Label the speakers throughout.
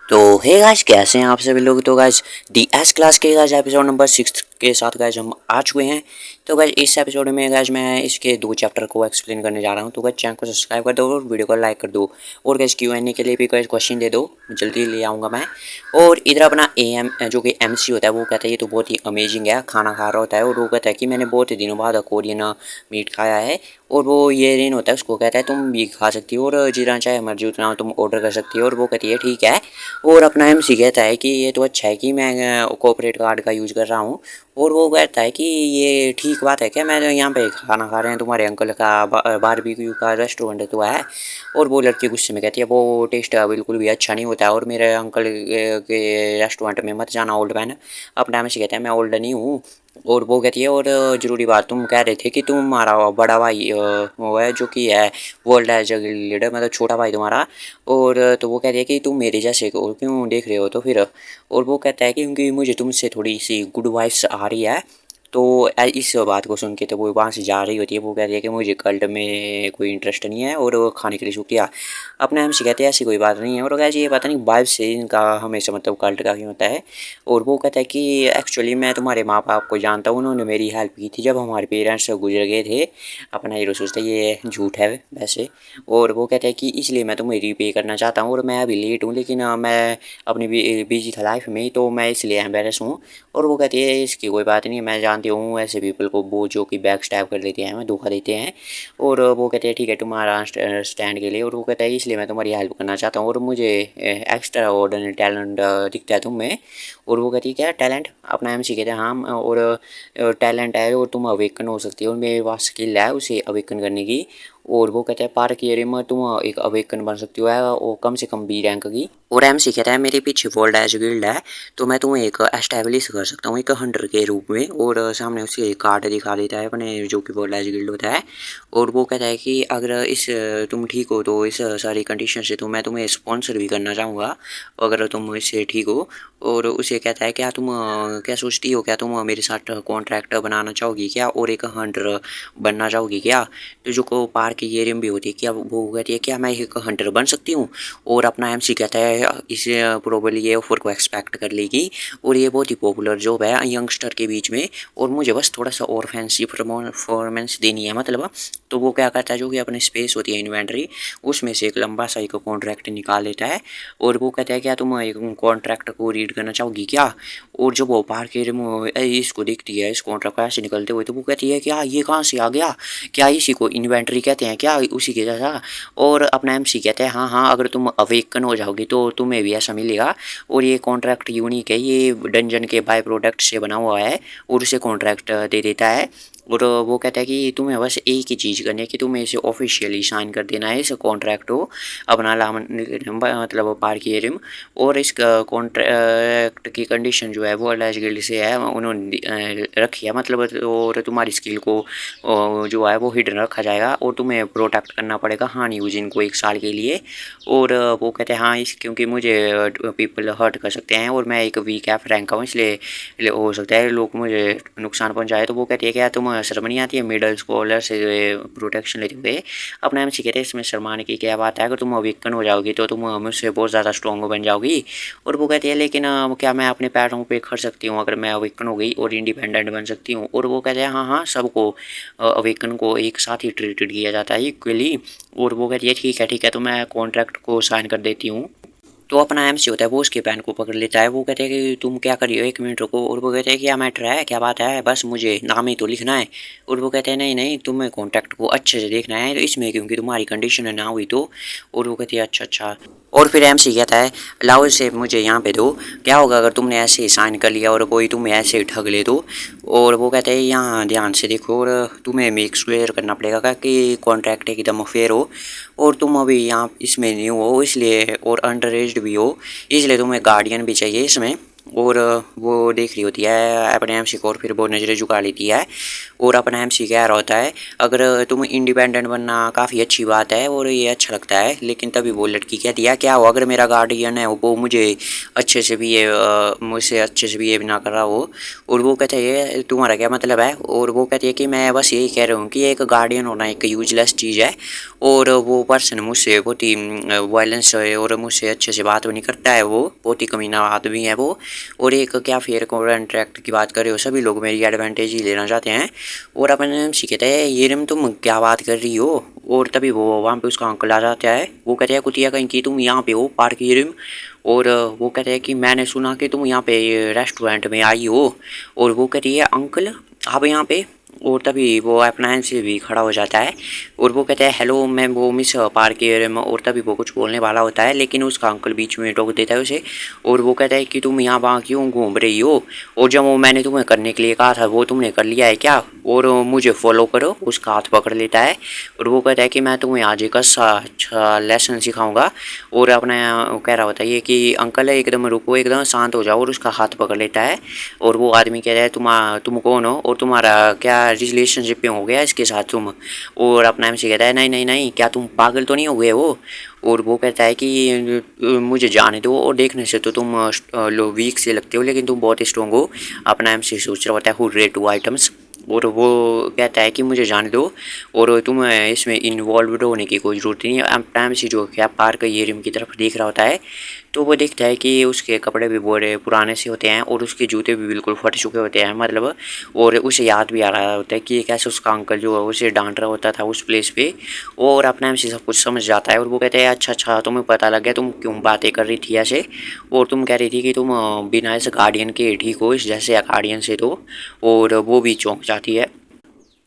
Speaker 1: तो hey guys, कैसे हैं आप सभी लोग। तो गाइस डी एस क्लास के गाइस एपिसोड नंबर 6 के साथ गाइस हम आ चुके हैं। तो गाइस इस एपिसोड में गाइस मैं इसके 2 चैप्टर को एक्सप्लेन करने जा रहा हूं। तो गाइस चैनल को सब्सक्राइब कर दो और वीडियो को लाइक कर दो और गाइस क्यू&ए के लिए भी गाइस क्वेश्चन दे दो, जल्दी ले आऊँगा मैं। और इधर अपना एम जो कि एमसी होता है वो कहता है ये तो बहुत ही अमेजिंग है, खाना खा रहा होता है और वो कहता है कि मैंने बहुत ही दिनों बाद कोरियन मीट खाया है। और वो ये रेन होता है, उसको कहता है तुम भी खा सकती हो और जितना चाहे मर्जी उतना तुम ऑर्डर कर सकती हो। और वो कहती है ठीक है। और अपना एमसी कहता है कि ये तो अच्छा है कि मैं कोऑपरेट कार्ड का यूज़ कर रहा हूँ। और वो कहता है कि ये ठीक बात है क्या, मैं तो यहाँ पे खाना खा रहे हैं तुम्हारे अंकल का बारबेक्यू का रेस्टोरेंट तो है। और वो लड़की गुस्से में कहती है वो टेस्ट बिल्कुल भी अच्छा नहीं होता है और मेरे अंकल के रेस्टोरेंट में मत जाना ओल्ड मैन। अपना एमसी कहता है मैं ओल्ड नहीं हूँ। और वो कहती है और ज़रूरी बात तुम कह रहे थे कि तुम्हारा बड़ा भाई वो है जो कि है वर्ल्ड एज लीडर, मतलब छोटा भाई तुम्हारा। और तो वो कहती है कि तुम मेरे जैसे को क्यों देख रहे हो तो फिर। और वो कहता है कि क्योंकि मुझे तुमसे थोड़ी सी गुड वाइब्स आ रही है। तो इस बात को सुन के तो वो वहाँ से जा रही होती है। वो कहती है कि मुझे कल्ट में कोई इंटरेस्ट नहीं है और वो खाने के लिए शुक्रिया। अपने हम से कहते हैं ऐसी कोई बात नहीं है। और कहते ये पता नहीं वाइब से इनका हमेशा मतलब कल्ट का क्यों होता है। और वो कहता है कि एक्चुअली मैं तुम्हारे माँ बाप को जानता हूँ, उन्होंने मेरी हेल्प की थी जब हमारे पेरेंट्स गुजर गए थे। अपना हीरो सोचता है ये झूठ है वैसे। और वो कहता है कि इसलिए मैं तुम्हें रीपे करना चाहता हूँ और मैं अभी लेट हूँ, लेकिन मैं अपनी बिजी था लाइफ में तो मैं इसलिए एम्बेरस हूँ। और वो कहती है इसकी कोई बात नहीं, मैं जानती हूँ ऐसे पीपल को वो जो कि बैक स्टैब कर देते हैं, मैं धोखा देते हैं। और वो कहते हैं ठीक है तुम्हारा स्टैंड के लिए। और वो कहता है इसलिए मैं तुम्हारी हेल्प करना चाहता हूँ और मुझे एक्स्ट्रा ऑर्डिनरी टैलेंट दिखता है तुम में। और वो कहती है क्या टैलेंट। अपना एमसी कहते हैं हाँ और टैलेंट है और तुम अवेकन हो सकती हो और मेरे पास स्किल है उसे अवेकन करने की। और वो कहता है पार्क एरिया में तुम एक अवेकन बन सकती हो और कम से कम बी रैंक की। और एमसी कहता है मेरे पीछे वर्ल्ड एज गिल्ड है तो मैं तुम्हें एक एस्टैब्लिश कर सकता हूँ एक हंटर के रूप में। और सामने उसे एक कार्ड दिखा देता है अपने जो कि वर्ल्ड एज गिल्ड होता है। और वो कहता है कि अगर इस तुम ठीक हो तो इस सारी कंडीशन से तो मैं तुम्हें स्पॉन्सर भी करना चाहूँगा अगर तुम इससे ठीक हो। और उसे कहता है क्या तुम क्या सोचती हो, क्या तुम मेरे साथ कॉन्ट्रैक्ट बनाना चाहोगी क्या और एक हंटर बनना चाहोगी क्या। तो जो को पार्क की एरियम भी होती है क्या, वो कहती है क्या मैं एक हंटर बन सकती हूँ। और अपना एमसी कहता है इसे प्रोबेबली ये ऑफर को एक्सपेक्ट कर लेगी और ये बहुत ही पॉपुलर जॉब है यंगस्टर के बीच में और मुझे बस थोड़ा सा और फैंसी परफॉर्मेंस देनी है मतलब। तो वो क्या करता है जो कि अपनी स्पेस होती है इन्वेंट्री उसमें से एक लंबा सा एक कॉन्ट्रैक्ट निकाल लेता है। और वो कहता है क्या तुम एक कॉन्ट्रैक्ट को रीड करना चाहोगी क्या। और जब वो पार्क इसको देखती है इस कॉन्ट्रैक्ट ऐसे निकलते हुए तो वो कहती है क्या ये कहाँ से आ गया, क्या इसी को इन्वेंट्री कहते हैं क्या उसी के जैसा। और अपना एमसी कहते हैं हाँ हाँ अगर तुम अवेकन हो जाओगी तो तुम्हें भी ऐसा मिलेगा। और ये कॉन्ट्रैक्ट यूनिक है, ये डंजन के बाय प्रोडक्ट से बना हुआ है और उसे कॉन्ट्रैक्ट दे देता है। और वो कहता है कि तुम्हें बस एक ही चीज़ करनी है कि तुम्हें इसे ऑफिशियली साइन कर देना है इस कॉन्ट्रैक्ट को अपना मतलब पार्क एरियम। और इस कॉन्ट्रैक्ट की कंडीशन जो है वो अलाइज गिल्ड से है उन्होंने रखी है मतलब। और तुम्हारी स्किल को जो है वो हिडन रखा जाएगा और तुम्हें प्रोटेक्ट करना पड़ेगा हानि यूजिन को 1 साल के लिए। और वो कहते हैं हाँ इस क्योंकि मुझे पीपल हर्ट कर सकते हैं और मैं एक वीक एफ रैंक का हूँ इसलिए हो सकता है लोग मुझे नुकसान पहुँचाए। तो वो कहती है क्या तुम शर्म नहीं आती है मिडल स्कॉलर से प्रोटेक्शन लेते हुए। अपना एमसी कहते हैं इसमें शर्माने की क्या बात है, अगर तुम अवेकन हो जाओगी तो तुम मुझसे बहुत ज़्यादा स्ट्रॉन्ग बन जाओगी। और वो कहती है लेकिन क्या मैं अपने पैरों पे खड़ सकती हूँ अगर मैं अवेकन हो गई और इंडिपेंडेंट बन सकती हूँ। और वो कहते हैं हाँ हाँ सबको अवेकन को एक साथ ही ट्रीटेड किया जाता है इक्वली। और वो कहती है ठीक है तो मैं कॉन्ट्रैक्ट को साइन कर देती हूँ। तो अपना एमसी होता है वो उसके पैन को पकड़ लेता है। वो कहते हैं कि तुम क्या कर रही हो, 1 मिनट रुको। और वो कहते हैं क्या मैटर है, क्या बात है, बस मुझे नाम ही तो लिखना है। और वो कहते हैं नहीं नहीं तुम्हें कॉन्ट्रैक्ट को अच्छे से देखना है तो इसमें क्योंकि तुम्हारी कंडीशन है ना हुई तो। और वो कहती है अच्छा अच्छा। और फिर एमसी कहता है लाओ इसे मुझे यहाँ पे दो, क्या होगा अगर तुमने ऐसे ही साइन कर लिया और कोई तुम्हें ऐसे ही ठग ले दो। और वो कहते हैं यहाँ ध्यान से देखो और तुम्हें मेक श्योर करना पड़ेगा कि कॉन्ट्रैक्ट एकदम फेयर हो। और तुम अभी यहाँ इसमें न्यू हो इसलिए और अंडर एज्ड भी हो इसलिए तुम्हें गार्डियन भी चाहिए इसमें। और वो देख रही होती है अपने एमसी को और फिर वो नज़रें झुका लेती है और अपना एमसी कह रहा होता है अगर तुम इंडिपेंडेंट बनना काफ़ी अच्छी बात है और ये अच्छा लगता है, लेकिन तभी वो लड़की कहती है क्या हो अगर मेरा गार्डियन है वो मुझे अच्छे से भी ये मुझसे अच्छे से भी ये ना कर रहा हो। और वो कहते हैं ये तुम्हारा क्या मतलब है। और वो कहती है कि मैं बस यही कह रहा हूँ कि एक गार्डियन होना एक यूजलेस चीज़ है और वो पर्सन मुझसे बहुत ही वायलेंस है और मुझसे अच्छे से बात भी नहीं करता है, वो बहुत ही कमीना आदमी है वो। और एक क्या फेयर कॉन्ट्रैक्ट की बात कर रहे हो, सभी लोग मेरी एडवांटेज ही लेना चाहते हैं। और अपन कहते हैं ये रिम तुम क्या बात कर रही हो। और तभी वो वहाँ पे उसका अंकल आ जाता है, वो कहते हैं कुतिया कहीं की तुम यहाँ पे हो पार्क ये रिम। और वो कहते हैं कि मैंने सुना कि तुम यहाँ पे रेस्टोरेंट में आई हो। और वो कहती है अंकल आप यहाँ पे। और तभी वो अप्लायंस से भी खड़ा हो जाता है और वो कहता है हेलो मैं वो मिस पार्क एरिया में। और तभी वो कुछ बोलने वाला होता है लेकिन उसका अंकल बीच में टोक देता है उसे। और वो कहता है कि तुम यहाँ वहाँ क्यों घूम रही हो और जब वो मैंने तुम्हें करने के लिए कहा था वो तुमने कर लिया है क्या, और मुझे फॉलो करो। उसका हाथ पकड़ लेता है और वो कहता है कि मैं तुम्हें आज एक अच्छा लेसन सिखाऊंगा। और अपना कह रहा होता है ये कि अंकल एकदम रुको एकदम शांत हो जाओ, और उसका हाथ पकड़ लेता है। और वो आदमी कहता है तुम कौन हो और तुम्हारा क्या रिलेशनशिप में हो गया इसके साथ तुम। और अपना एमसी कहता है नहीं नहीं नहीं क्या तुम पागल तो नहीं हो गए हो। और वो कहता है कि मुझे जाने दो और देखने से तो तुम लो वीक से लगते हो लेकिन तुम बहुत स्ट्रॉन्ग हो। अपना एमसी सोच रहा होता है हुर्रे टू आइटम्स। और वो कहता है कि मुझे जाने दो और तुम इसमें इन्वॉल्व होने की कोई ज़रूरत नहीं है। अपना एमसी जो क्या पार्क ये रिम की तरफ देख रहा होता है तो वो देखता है कि उसके कपड़े भी बड़े पुराने से होते हैं और उसके जूते भी बिल्कुल फट चुके होते हैं मतलब। और उसे याद भी आ रहा होता है कि कैसे उसका अंकल जो है उसे डांट रहा होता था उस प्लेस पे। और अपने एमसी सब कुछ समझ जाता है और वो कहते हैं अच्छा अच्छा तुम्हें पता लग गया तुम क्यों बातें कर रही थी ऐसे। और तुम कह रही थी कि तुम बिना इस गार्डियन के ठीक हो इस जैसे गार्डियन से तो। और वो भी चौंक जाती है।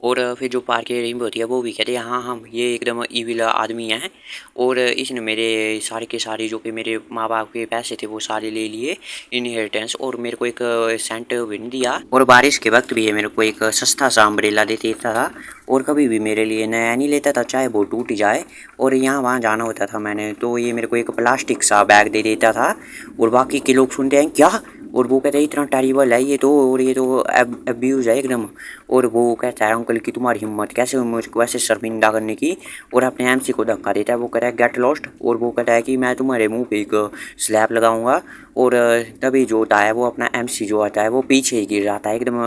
Speaker 1: और फिर जो पार्क की रेंबो होती है वो भी कहते हैं हाँ हाँ ये एकदम ईविल आदमी है और इसने मेरे सारे के सारे जो कि मेरे माँ बाप के पैसे थे वो सारे ले लिए इनहेरिटेंस, और मेरे को एक सेंट भी नहीं दिया और बारिश के वक्त भी ये मेरे को एक सस्ता सा अम्ब्रेला दे देता था और कभी भी मेरे लिए नया नहीं लेता था चाहे वो टूट जाए। और यहाँ वहाँ जाना होता था मैंने तो ये मेरे को एक प्लास्टिक सा बैग दे देता था। और बाकी के लोग सुनते हैं क्या, और वो कहते हैं इतना टेरिबल है ये तो, और ये तो अब्यूज़ है एकदम। और वो कहता है अंकल की तुम्हारी हिम्मत कैसे मुझको ऐसे शर्मिंदा करने की। और अपने एमसी को धक्का देता है, वो कहता है गेट लॉस्ट। और वो कहता है कि मैं तुम्हारे मुंह पे एक स्लैब लगाऊंगा। और तभी जो होता है वो अपना एमसी जो आता है वो पीछे ही गिर जाता है एकदम।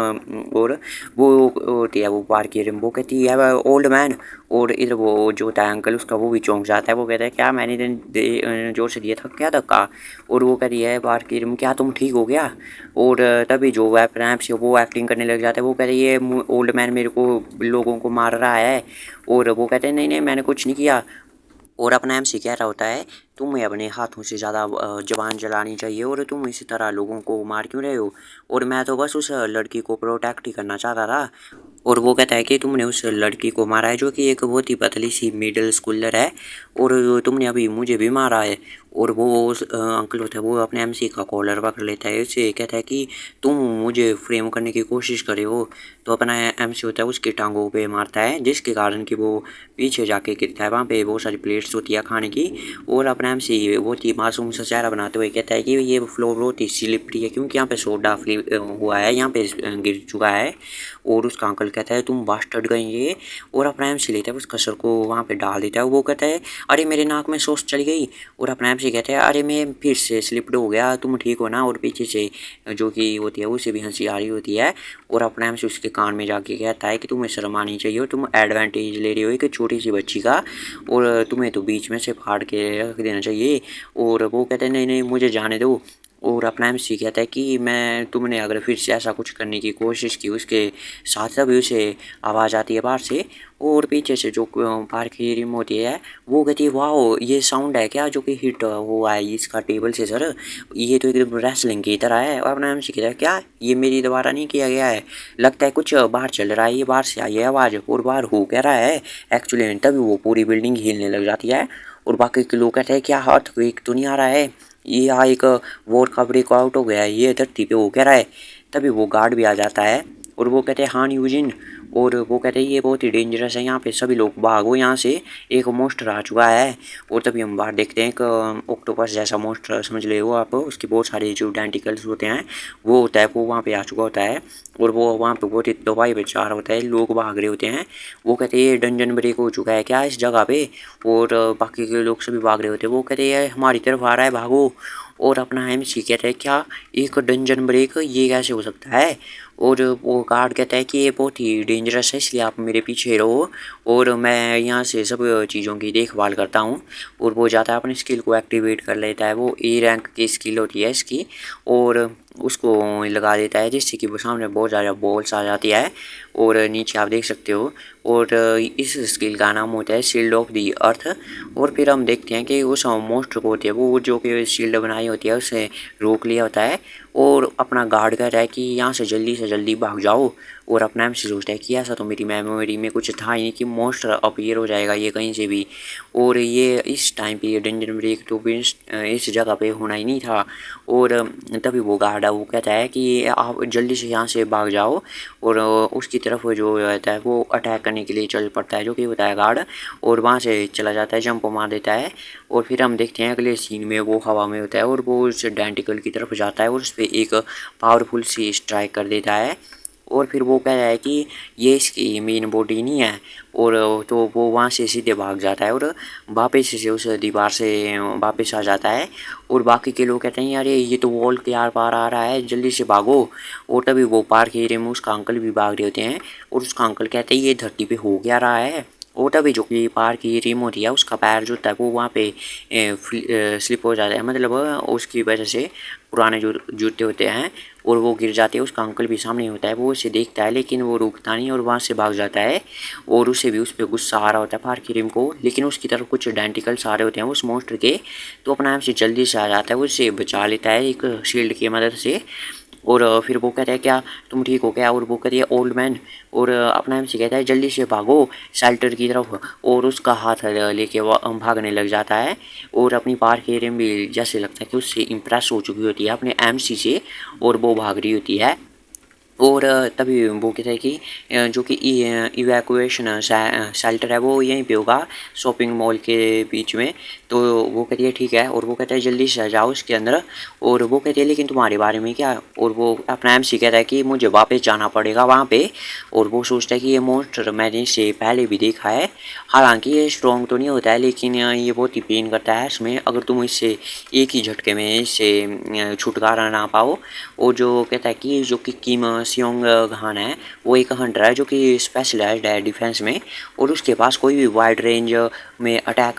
Speaker 1: और वो होती है वो पार्क की वो कहती है ओल्ड मैन। और इधर वो जो होता है अंकल उसका वो भी चौंक जाता है, वो कहता है क्या मैंने जोर से दिया था क्या धक्का। और वो कहती है पार्क की क्या तुम ठीक हो गया। और तभी जो वह रैम्प से वो एक्टिंग करने लग जाता है, वो कहते हैं ये ओल्ड मैन मेरे को लोगों को मार रहा है। और वो कहते हैं नहीं नहीं मैंने कुछ नहीं किया। और अपना एमसी कह रहा होता है तुम्हें अपने हाथों से ज़्यादा ज़बान चलानी चाहिए और तुम इसी तरह लोगों को मार क्यों रहे हो। और मैं तो बस उस लड़की को प्रोटेक्ट ही करना चाहता था। और वो कहता है कि तुमने उस लड़की को मारा है जो कि एक बहुत ही पतली सी मिडिल स्कूलर है, और तुमने अभी मुझे भी मारा है। और वो अंकल होता है वो अपने एमसी का कॉलर पकड़ लेता है, उसे कहता है कि तुम मुझे फ्रेम करने की कोशिश करे हो। तो अपना एमसी होता है उसकी टांगों पे मारता है जिसके कारण कि वो पीछे जाके गिरता है। वहाँ पे बहुत सारी प्लेट्स होती है खाने की। और अपना एमसी बहुत ही मासूम सा चेहरा बनाते हुए कहता है कि ये फ्लोर बहुत ही स्लिपरी है क्योंकि यहाँ पे सोडा हुआ है, यहाँ पे गिर चुका है। और उसका अंकल कहता है तुम बास्टर्ड गए ये। और अपना एमसी लेता है उसका सर को वहाँ पे डाल देता है, वो कहता है अरे मेरे नाक में सॉस चली गई। और अपना एमसी कहता है अरे मैं फिर से स्लिप्ड हो गया तुम ठीक हो ना। और पीछे से जो कि होती है उसे भी हंसी आ रही होती है। और अपना एमसी उसके कान में जाके कहता है कि तुम्हें शर्म आनी चाहिए और तुम एडवांटेज ले रही हो एक छोटी सी बच्ची का, और तुम्हें तो बीच में से फाड़ के रख देना चाहिए। और वो कहते हैं नहीं नहीं मुझे जाने दो। और अपना एमसी कहता है कि मैं तुमने अगर फिर से ऐसा कुछ करने की कोशिश की उसके साथ तभी उसे आवाज़ आती है बाहर से। और पीछे से जो पार्क की रिम होती है वो कहती है वाह ये साउंड है क्या जो कि हिट हुआ है इसका टेबल से सर, ये तो एकदम रेसलिंग की तरह है। और अपना एमसी कहता है क्या ये मेरी दोबारा नहीं किया गया है, लगता है कुछ बाहर चल रहा है, ये बाहर से आई है आवाज़ और बाहर हो कह रहा है एक्चुअली। तभी वो पूरी बिल्डिंग हिलने लग जाती है और बाकी के लोग कहते हैं क्या हाथ एक तो नहीं आ रहा है, ये यहाँ एक वॉर का ब्रेक आउट हो गया है, ये धरती पे हो कह रहा है। तभी वो गार्ड भी आ जाता है और वो कहते हैं हाँ यूजिन। और वो कहते हैं ये बहुत ही डेंजरस है, यहाँ पे सभी लोग भागो यहाँ से, एक मोस्टर आ चुका है। और तभी हम बाहर देखते हैं एक ऑक्टोपस जैसा मोस्टर समझ ले वो आप, उसके बहुत सारे जो डेंटिकल्स होते हैं वो होता है, वो वहाँ पे आ चुका होता है और वो वहाँ पे बहुत ही दवाई बेचा रहा होता है, लोग भाग रहे होते हैं। वो कहते हैं ये डंजन ब्रेक हो चुका है क्या इस जगह पे, और बाकी के लोग सभी भाग रहे होते हैं। वो कहते हैं हमारी तरफ आ रहा है भागो, और अपना एमसी कहता है क्या एक डंजन ब्रेक ये कैसे हो सकता है, और वो गार्ड कहता है कि ये बहुत ही डेंजरस है इसलिए आप मेरे पीछे रहो और मैं यहाँ से सब चीज़ों की देखभाल करता हूँ। और वो जाता है अपनी स्किल को एक्टिवेट कर लेता है, वो ए रैंक की स्किल होती है इसकी, और उसको लगा देता है जिससे कि वो सामने बहुत ज़्यादा बॉल्स आ जाती है और नीचे आप देख सकते हो। और इस स्किल का नाम होता है शील्ड ऑफ दी अर्थ। और फिर हम देखते हैं कि उस मोस्टर को होती है वो जो कि शील्ड बनाई होती है उसे रोक लिया होता है और अपना गार्ड कहता है कि यहाँ से जल्दी भाग जाओ। और अपना एम से सोचता है कि ऐसा तो मेरी मेमोरी में कुछ था ही नहीं कि मोस्टर अपीयर हो जाएगा ये कहीं से भी, और ये इस टाइम पे ये डंजन ब्रेक तो भी इस जगह पे होना ही नहीं था। और तभी वो गार्ड है वो कहता है कि आप जल्दी से यहाँ से भाग जाओ, और उसकी तरफ जो रहता है वो अटैक करने के लिए चल पड़ता है जो कि होता है गार्ड, और वहाँ से चला जाता है, जंप मार देता है। और फिर हम देखते हैं अगले सीन में वो हवा में होता है और वो उस डेंटिकल की तरफ जाता है और उस पर एक पावरफुल सी स्ट्राइक कर देता है। और फिर वो कह रहा है कि ये इसकी मेन बॉडी नहीं है, और तो वो वहाँ से सीधे भाग जाता है और वापस से उस दीवार से वापस आ जाता है। और बाकी के लोग कहते हैं यार ये तो वॉल के आर पार आ रहा है जल्दी से भागो। और तभी वो पार्क एरिया में उसका अंकल भी भाग रहे होते हैं और उसका अंकल कहते हैं ये धरती पे हो क्या रहा है। और तभी जो कि पार्क की रिमोट है उसका पैर जो होता है वो वहाँ पे स्लिप हो जाता है, मतलब उसकी वजह से पुराने जो जूते होते हैं और वो गिर जाते हैं। उसका अंकल भी सामने होता है, वो उसे देखता है लेकिन वो रुकता नहीं और वहाँ से भाग जाता है। और उसे भी उस पर गुस्सा आ रहा होता है पार्क की रिम को, लेकिन उसकी तरफ कुछ डेंटिकल्स आ रहे होते हैं उस मॉन्स्टर के, तो अपना आप से जल्दी से आ जाता है, उसे बचा लेता है एक शील्ड की मदद से। और फिर वो कहता है क्या तुम ठीक हो क्या, और वो कहती है ओल्ड मैन, और अपना एम से कहता है जल्दी से भागो शेल्टर की तरफ, और उसका हाथ लेके वो भागने लग जाता है। और अपनी पार्क एरिया में जैसे लगता है कि उससे इम्प्रेस हो चुकी होती है अपने एमसी से और वो भाग रही होती है। और तभी वो कहता है कि जो कि इवैक्यूएशन शेल्टर है वो यहीं पे होगा शॉपिंग मॉल के बीच में, तो वो कहती है ठीक है। और वो कहता है जल्दी से जाओ उसके अंदर, और वो कहती है लेकिन तुम्हारे बारे में क्या, और वो अपना एमसी कहता है कि मुझे वापस जाना पड़ेगा वहाँ पे। और वो सोचता है कि ये मोस्टर मैंने इसे पहले भी देखा है, हालांकि ये स्ट्रॉन्ग तो नहीं होता है लेकिन ये बहुत ही पेन करता है इसमें, अगर तुम इससे एक ही झटके में इससे छुटकारा ना पाओ। और जो कहता है कि जो कि किम सियोंग घान है वो एक हंटर है जो कि स्पेशलाइज्ड है डिफेंस में, और उसके पास कोई भी वाइड रेंज में अटैक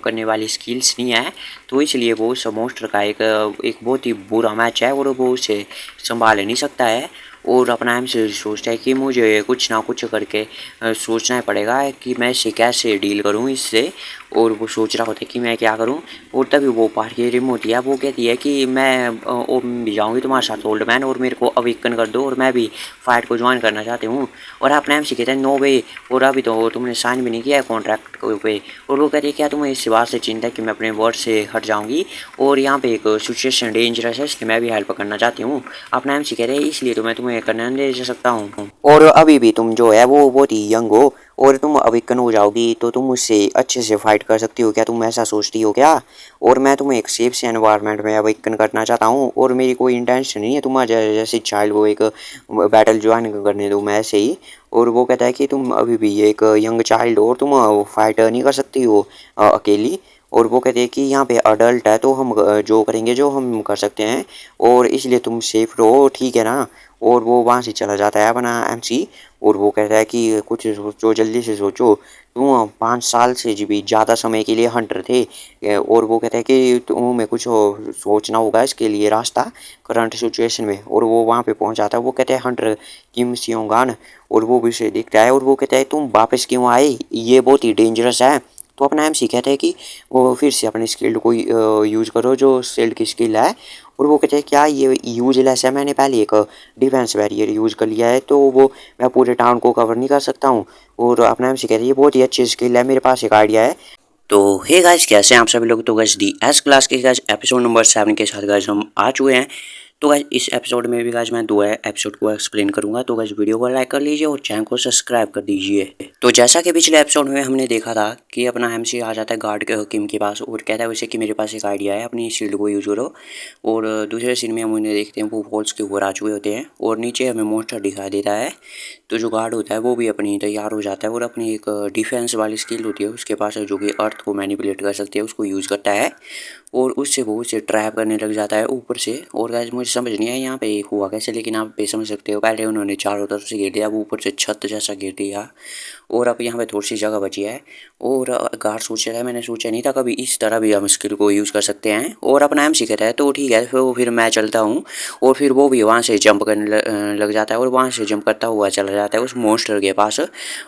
Speaker 1: करने वाली स्किल्स नहीं है, तो इसलिए वो उस मोस्टर का एक बहुत ही बुरा मैच है और वो उसे संभाल नहीं सकता है। और अपना एम से सोचता है कि मुझे कुछ ना कुछ करके सोचना पड़ेगा कि मैं इसे कैसे डील करूं इससे, और वो सोच रहा होता है कि मैं क्या करूं। और तभी वो पार्टी रिम होती है वो कहती है कि मैं भी जाऊंगी तुम्हारे साथ ओल्ड मैन, और मेरे को अवेकन कर दो और मैं भी फाइट को ज्वाइन करना चाहती हूँ। और अपना एम से कहता है नो वे, और अभी तो तुमने साइन भी नहीं किया है कॉन्ट्रैक्ट पे। और वो कहती है क्या तुम्हें इस बात से चिंता है कि मैं अपने वर्ड से हट जाऊँगी, और यहाँ पे एक सिचुएशन डेंजरस है इसलिए मैं भी हेल्प करना चाहती हूँ। अपना एम से कह रहे हैं इसलिए तो मैं तुम्हें करने दे सकता हूँ, और अभी भी तुम जो है वो बहुत ही यंग हो और तुम अवेकन हो जाओगी तो तुम मुझसे अच्छे से फाइट कर सकती हो, क्या तुम ऐसा सोचती हो क्या। और मैं तुम्हें एक सेफ से एनवायरनमेंट में अवेकन करना चाहता हूँ, और मेरी कोई इंटेंशन नहीं है तुम्हारे जैसे चाइल्ड को एक बैटल ज्वाइन करने दो मैं ऐसे ही। और वो कहता है कि तुम अभी भी एक यंग चाइल्ड हो और तुम फाइट नहीं कर सकती हो अकेली। और वो कहते हैं कि यहाँ पे अडल्ट है तो हम जो करेंगे जो हम कर सकते हैं, और इसलिए तुम सेफ रहो ठीक है ना। और वो वहाँ से चला जाता है अपना एमसी, और वो कहता है कि कुछ सोचो जल्दी से सोचो, तुम 5 साल से भी ज़्यादा समय के लिए हंटर थे। और वो कहता है कि तुम्हें कुछ सोचना होगा इसके लिए रास्ता करंट सिचुएशन में। और वो वहाँ पे पहुँच जाता है, वो कहते हैं हंटर किम सियोंगान, और वो भी उसे देखता है और वो कहता है तुम वापस क्यों आए, ये बहुत ही डेंजरस है। तो अपना एमसी कहता है कि वो फिर से अपनी स्किल्ड को यूज़ करो जो शील्ड की स्किल है। और वो कहते हैं क्या ये यूजलेस है, मैंने पहले एक डिफेंस बैरियर यूज़ कर लिया है तो वो मैं पूरे टाउन को कवर नहीं कर सकता हूँ। और अपना एमसी कहते हैं ये बहुत ही अच्छी स्किल है, मेरे पास एक आइडिया है। तो हे गाइस कैसे हैं आप सभी लोग, तो गाइस डी एस क्लास के गाइस एपिसोड नंबर 7 के साथ गाइस हम आ चुके हैं। तो गाइस इस एपिसोड में भी गाइस मैं दो एपिसोड को एक्सप्लेन करूंगा। तो गाइस वीडियो को लाइक कर लीजिए और चैनल को सब्सक्राइब कर दीजिए। तो जैसा कि पिछले एपिसोड में हमने देखा था कि अपना एमसी आ जाता है गार्ड के किम के पास और कहता है उसे कि मेरे पास एक आइडिया है, अपनी शील्ड को यूज करो। और दूसरे सीन में हम उन्हें देखते हैं वो फॉल्स के ऊपर आ चुके होते हैं और नीचे हमें मॉन्स्टर दिखाई देता है। तो जो गार्ड होता है वो भी अपनी तैयार हो जाता है और अपनी एक डिफेंस वाली स्किल होती है उसके पास जो कि अर्थ को मैनिपुलेट कर सकती है उसको यूज़ करता है और उससे वो उसे ट्रैप करने लग जाता है ऊपर से। और गाइस मुझे समझ नहीं आया यहाँ पे हुआ कैसे, लेकिन आप पे समझ सकते हो पहले उन्होंने चारों तरफ से घेर दिया, अब ऊपर से छत जैसा घेर दिया और अब यहाँ पे थोड़ी सी जगह बची है। और गार्ड सोच रहा है मैंने सोचा नहीं था कभी इस तरह भी हम स्किल को यूज़ कर सकते हैं और अपना एम कहता है तो ठीक है फिर मैं चलता हूँ। और फिर वो भी वहाँ से जंप करने लग जाता है और वहाँ से जंप करता हुआ चला जाता है उस मॉन्स्टर के पास।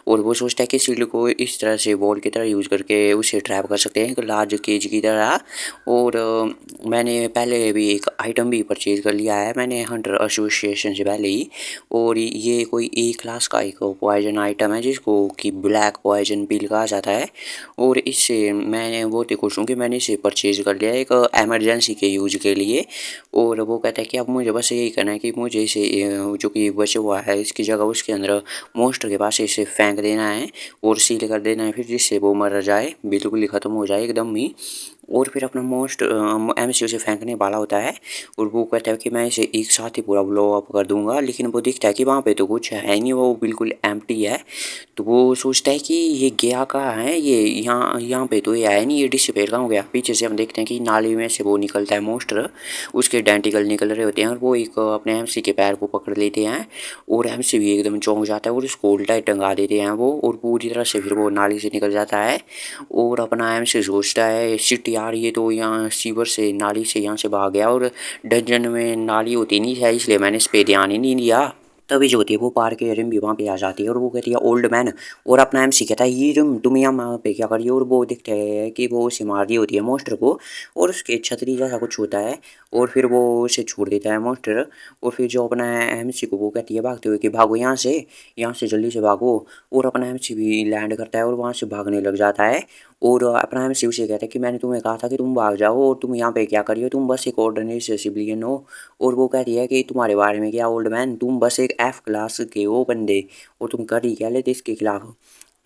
Speaker 1: और वो सोचता है कि शील्ड को इस तरह से बॉल की तरह यूज़ करके उसे ट्रैप कर सकते हैं एक लार्ज केज की तरह। और मैंने पहले भी एक आइटम भी परचेज कर लिया है मैंने हंटर एसोसिएशन से पहले ही। और ये कोई ए क्लास का एक पॉइजन आइटम है जिसको कि ब्लैक पॉइजन पिल कहा जाता है। और इससे मैं बहुत ही खुश हूँ कि मैंने इसे परचेज कर लिया है एक एमरजेंसी के यूज के लिए। और वो कहता है कि अब मुझे बस यही करना है कि मुझे इसे जो कि बचा हुआ है इसकी जगह उसके अंदर मॉन्स्टर के पास इसे फेंक देना है और सील कर देना है फिर जिससे वो मर जाए, बिल्कुल ही ख़त्म हो जाए एकदम ही। और फिर अपना मोस्ट एमसी उसे फेंकने वाला होता है और वो कहता है कि मैं इसे एक साथ ही पूरा ब्लो अप कर दूंगा, लेकिन वो दिखता है कि वहाँ पे तो कुछ है नहीं, वो बिल्कुल एम्प्टी है। तो वो सोचता है कि ये गया कहाँ है, ये यहाँ यहाँ पे तो ये आया नहीं, ये डिसअपीयर कहाँ हो गया। पीछे से हम देखते हैं कि नाली में से वो निकलता है मोस्टर, उसके डेंटिकल निकल रहे होते हैं और वो एक अपने एमसी के पैर को पकड़ लेते हैं और एमसी भी एकदम चौंक जाता है और उसको उल्टा टंगा देते हैं वो और पूरी तरह से फिर वो नाली से निकल जाता है। और अपना एमसी सोचता है शिट यार ये तो यहाँ सीवर से नाली से यहाँ से भाग गया और डंजन में नाली होती नहीं है इसलिए मैंने इस पे ध्यान ही नहीं दिया। तभी जो होती है वो पार्क के रिम भी वहाँ पे आ जाती है और वो कहती है ओल्ड मैन। और अपना एमसी कहता है ये रिम तुम यहाँ पे क्या कर रही हो। और वो दिखता है कि वो उसे मार रही होती है मॉन्स्टर को और उसके छतरी जैसा कुछ होता है और फिर वो उसे छोड़ देता है मॉन्स्टर। और फिर जो अपना एमसी को वो कहती है भागते हुए कि भागो यहाँ से जल्दी से भागो। और अपना एमसी भी लैंड करता है और वहाँ से भागने लग जाता है। और अपना एमसी उसे कहता है कि मैंने तुम्हें कहा था कि तुम भाग जाओ और तुम यहाँ पे क्या करी हो, तुम बस एक ऑर्डिनरी से सिविलियन हो। और वो कहती है कि तुम्हारे बारे में क्या ओल्ड मैन, तुम बस एक एफ क्लास के हो बंदे और तुम कर ही क्या लेते इसके खिलाफ।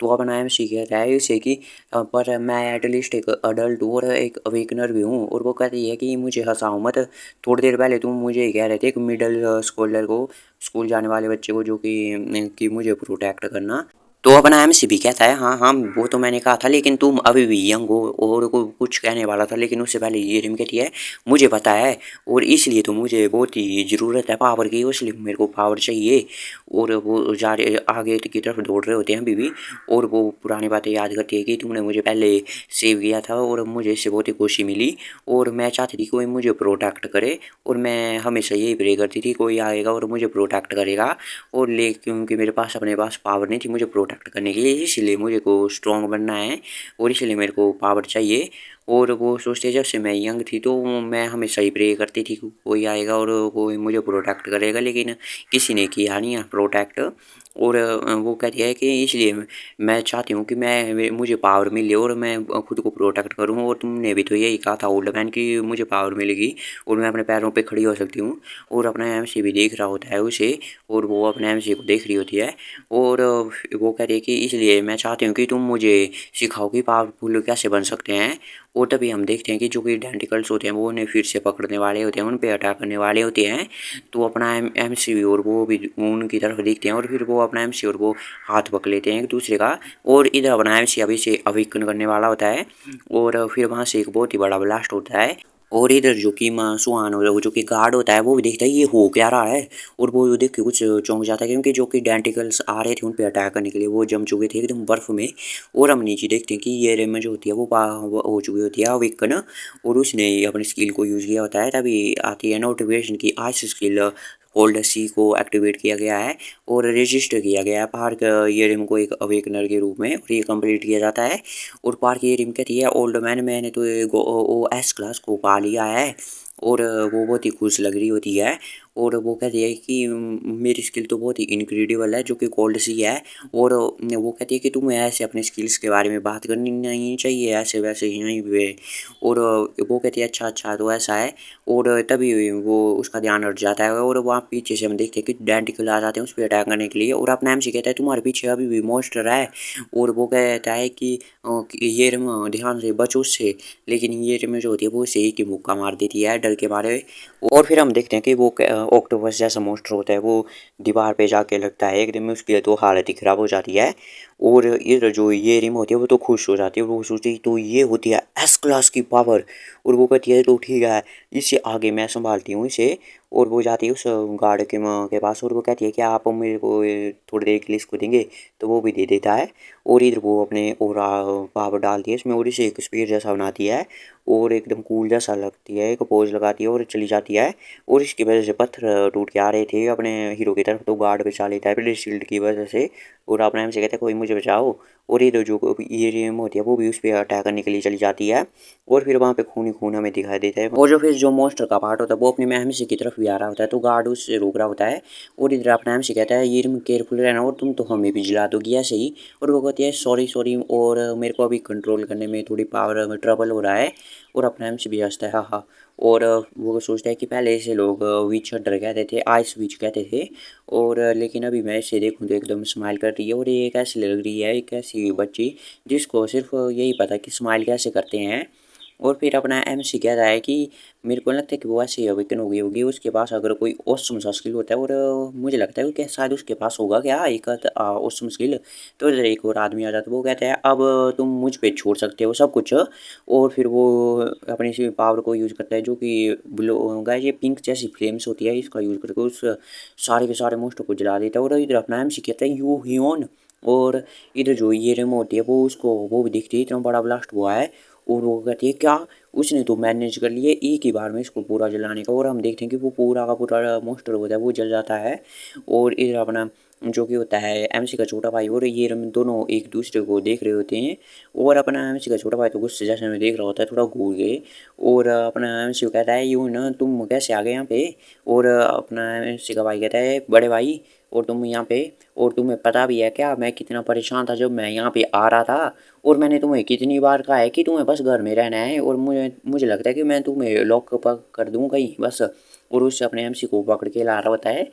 Speaker 1: तो अपना एमसी कहता है उसे कि पर मैं एटलीस्ट एक अडल्ट हूँ और एक अवेकनर भी हूँ। और वो कहती है कि मुझे हंसाओ मत, थोड़ी देर पहले तुम मुझे कह रहे थे कि मिडिल स्कॉलर को, स्कूल जाने वाले बच्चे को जो कि मुझे प्रोटेक्ट करना। तो अपना एमसी भी कहता है हाँ हाँ वो तो मैंने कहा था, लेकिन तुम अभी भी यंग हो। और कुछ कहने वाला था लेकिन उससे पहले ये रिम कहती है मुझे पता है और इसलिए तो मुझे बहुत ही ज़रूरत है पावर की, इसलिए मेरे को पावर चाहिए। और वो जा रहे आगे की तरफ दौड़ रहे होते हैं अभी भी। और वो पुरानी बातें याद करती है कि तुमने मुझे पहले सेव किया था और मुझे इससे बहुत ही खुशी मिली और मैं चाहती थी कोई मुझे प्रोटेक्ट करे और मैं हमेशा यही प्रे करती थी कोई आएगा और मुझे प्रोटेक्ट करेगा। और ले क्योंकि मेरे पास अपने पास पावर नहीं थी मुझे प्रोटेक्ट करने के लिए, इसलिए मुझे को स्ट्रॉन्ग बनना है और इसलिए मेरे को पावर चाहिए। और वो सोचते जब से मैं यंग थी तो मैं हमेशा ही प्रे करती थी कि कोई आएगा और कोई मुझे प्रोटेक्ट करेगा, लेकिन किसी ने किया नहीं है प्रोटेक्ट। और वो कहती है कि इसलिए मैं चाहती हूँ कि मुझे पावर मिले और मैं खुद को प्रोटेक्ट करूँ। और तुमने भी तो यही कहा था ओल्ड मैन कि मुझे पावर मिलेगी और मैं अपने पैरों पे खड़ी हो सकती हूँ। और अपना एमसी भी देख रहा होता है उसे और वो अपने एमसी को देख रही होती है। और वो कह रही है कि इसलिए मैं चाहती हूँ कि तुम मुझे सिखाओ कि पावरफुल कैसे बन सकते हैं। और तभी हम देखते हैं कि जो कि डेंटिकल्स होते हैं वो उन्हें फिर से पकड़ने वाले होते हैं, उन पे अटैक करने वाले होते हैं। तो अपना एमसी भी और वो भी उनकी तरफ देखते हैं और फिर वो अपना एमसी और वो हाथ पकड़ लेते हैं एक दूसरे का। और इधर अपना एमसी अभी से अवेकन करने वाला होता है और फिर वहाँ से एक बहुत ही बड़ा ब्लास्ट होता है। और इधर जो कि सुहान और वो जो कि गार्ड होता है वो भी देखता है ये हो क्या रहा है। और वो देख के कुछ चौंक जाता है क्योंकि जो कि डेंटिकल्स आ रहे थे उन पे अटैक करने के लिए वो जम चुके थे एकदम बर्फ़ में। और हम नीचे देखते हैं कि ये रेम जो होती है वो हो चुकी होती है अवेकन और उसने अपनी स्किल को यूज़ किया होता है। तभी आती है नोटिफिकेशन की आइस स्किल कोल्ड सी को एक्टिवेट किया गया है और रजिस्टर किया गया है पार्क ये रिम को एक अवेकनर के रूप में और ये कंप्लीट किया जाता है। और पार्क ये रिम कहती है ओल्ड मैन मैंने तो ओ एस क्लास को पा लिया है और वो बहुत ही खुश लग रही होती है। और वो कहती है कि मेरी स्किल तो बहुत ही इनक्रेडिबल है, जो कि गोल्ड सी है। और वो कहती है कि तुम्हें ऐसे अपने स्किल्स के बारे में बात करनी नहीं चाहिए, ऐसे वैसे यहीं पे। और वो कहती है अच्छा अच्छा तो ऐसा है। और तभी वो उसका ध्यान हट जाता है और वहाँ पीछे से हम देखते हैं कि डेंटिकल आ जाते हैं उस पर अटैक करने के लिए। और अपना एमसी कहता है तुम्हारे पीछे अभी भी मॉन्स्टर है। और वो कहता है कि ये ध्यान से बचो उससे। लेकिन ये जो होती है वो उसे एक ही मुक्का मार देती है डर के मारे। और फिर हम देखते हैं कि वो ऑक्टोपस जैसा मॉन्स्टर होता है, वो दीवार पे जाके लगता है एकदम में, उसकी तो हालत ही खराब हो जाती है। और ये जो ये रिम होती है वो तो खुश हो जाती है और वो सोचती है तो ये होती है एस क्लास की पावर। और वो कहती है तो ठीक है, इससे आगे मैं संभालती हूँ इसे। और वो जाती है उस गार्ड के पास और वो कहती है कि आप मेरे को थोड़ी देर के लिए इसको देंगे, तो वो भी दे देता है। और इधर वो अपने और पावर डालती है इसमें और इसे एक स्पीड जैसा बनाती है और एकदम कूल जैसा लगती है, एक पोज लगाती है और चली जाती है। और इसकी वजह से पत्थर टूट के आ रहे थे अपने हीरो की तरफ, तो गार्ड बचा लेता है फिर शील्ड की वजह से। और अपने हम से कहता है कोई मुझे बचाओ। और इधर जो ये रेम होती है वो भी उस पर अटैक करने के लिए चली जाती है। और फिर वहाँ पे खून ही खून हमें दिखाई देता है। और जो फिर जो मॉन्स्टर का पार्ट होता है वो अपनी महमसी की तरफ भी आ रहा होता है, तो गार्ड उससे रोक रहा होता है। और इधर अपना एमसी कहता है ये केयरफुल रहना और तुम तो हमें भी जला दोगी ऐसे ही। और वो कहती है सॉरी सॉरी, और मेरे को अभी कंट्रोल करने में थोड़ी पावर में ट्रबल हो रहा है। और अपना एमसी भी हंसता है हाँ हाँ। और वो सोचता है कि पहले इसे लोग विच हंटर कहते थे, आइस विच कहते थे। और लेकिन अभी मैं इसे देखूँ तो एकदम स्माइल कर रही है और ये एक ऐसी लग रही है, एक ऐसी बच्ची जिसको सिर्फ यही पता कि स्माइल कैसे करते हैं। और फिर अपना एमसी कह रहा है कि मेरे को लगता है कि वो ऐसे ही अवेकन हो गई होगी, उसके पास अगर कोई ऑसम सा स्किल होता है। और मुझे लगता है कि शायद उसके पास होगा क्या एक ऑसम स्किल। तो इधर एक और आदमी आ जाता है, वो कहता है अब तुम मुझ पे छोड़ सकते हो सब कुछ। और फिर वो अपनी इसी पावर को यूज़ करता है, जो कि ब्लो गाइस ये पिंक जैसी फ्लेम्स होती है, इसका यूज़ करके उस सारे के सारे मोस्टर को जला देता है। और इधर अपना एमसी कहता है यू ह्यून। और इधर जो ये रिमोट होती है वो उसको वो भी दिखती है, इतना बड़ा ब्लास्ट हुआ है। और वो कहती है क्या, उसने तो मैनेज कर लिया एक ही बार में इसको पूरा जलाने का। और हम देखते हैं कि वो पूरा का पूरा मॉन्स्टर होता है वो जल जाता है। और इधर अपना जो कि होता है एमसी का छोटा भाई और ये दोनों एक दूसरे को देख रहे होते हैं। और अपना एमसी का छोटा भाई तो गुस्से जैसे में देख रहा होता है, थोड़ा घूर गए। और अपना एमसी को कहता है यूं ना तुम कैसे आ गए यहाँ पे। और अपना एमसी का भाई कहता है बड़े भाई और तुम यहाँ पे, और तुम्हें पता भी है क्या मैं कितना परेशान था जब मैं यहाँ पे आ रहा था। और मैंने तुम्हें कितनी बार कहा है कि तुम्हें बस घर में रहना है, और मुझे मुझे लगता है कि मैं तुम्हें लॉक कर दूँ कहीं बस। और उससे अपने एमसी को पकड़ के ला रहा होता है।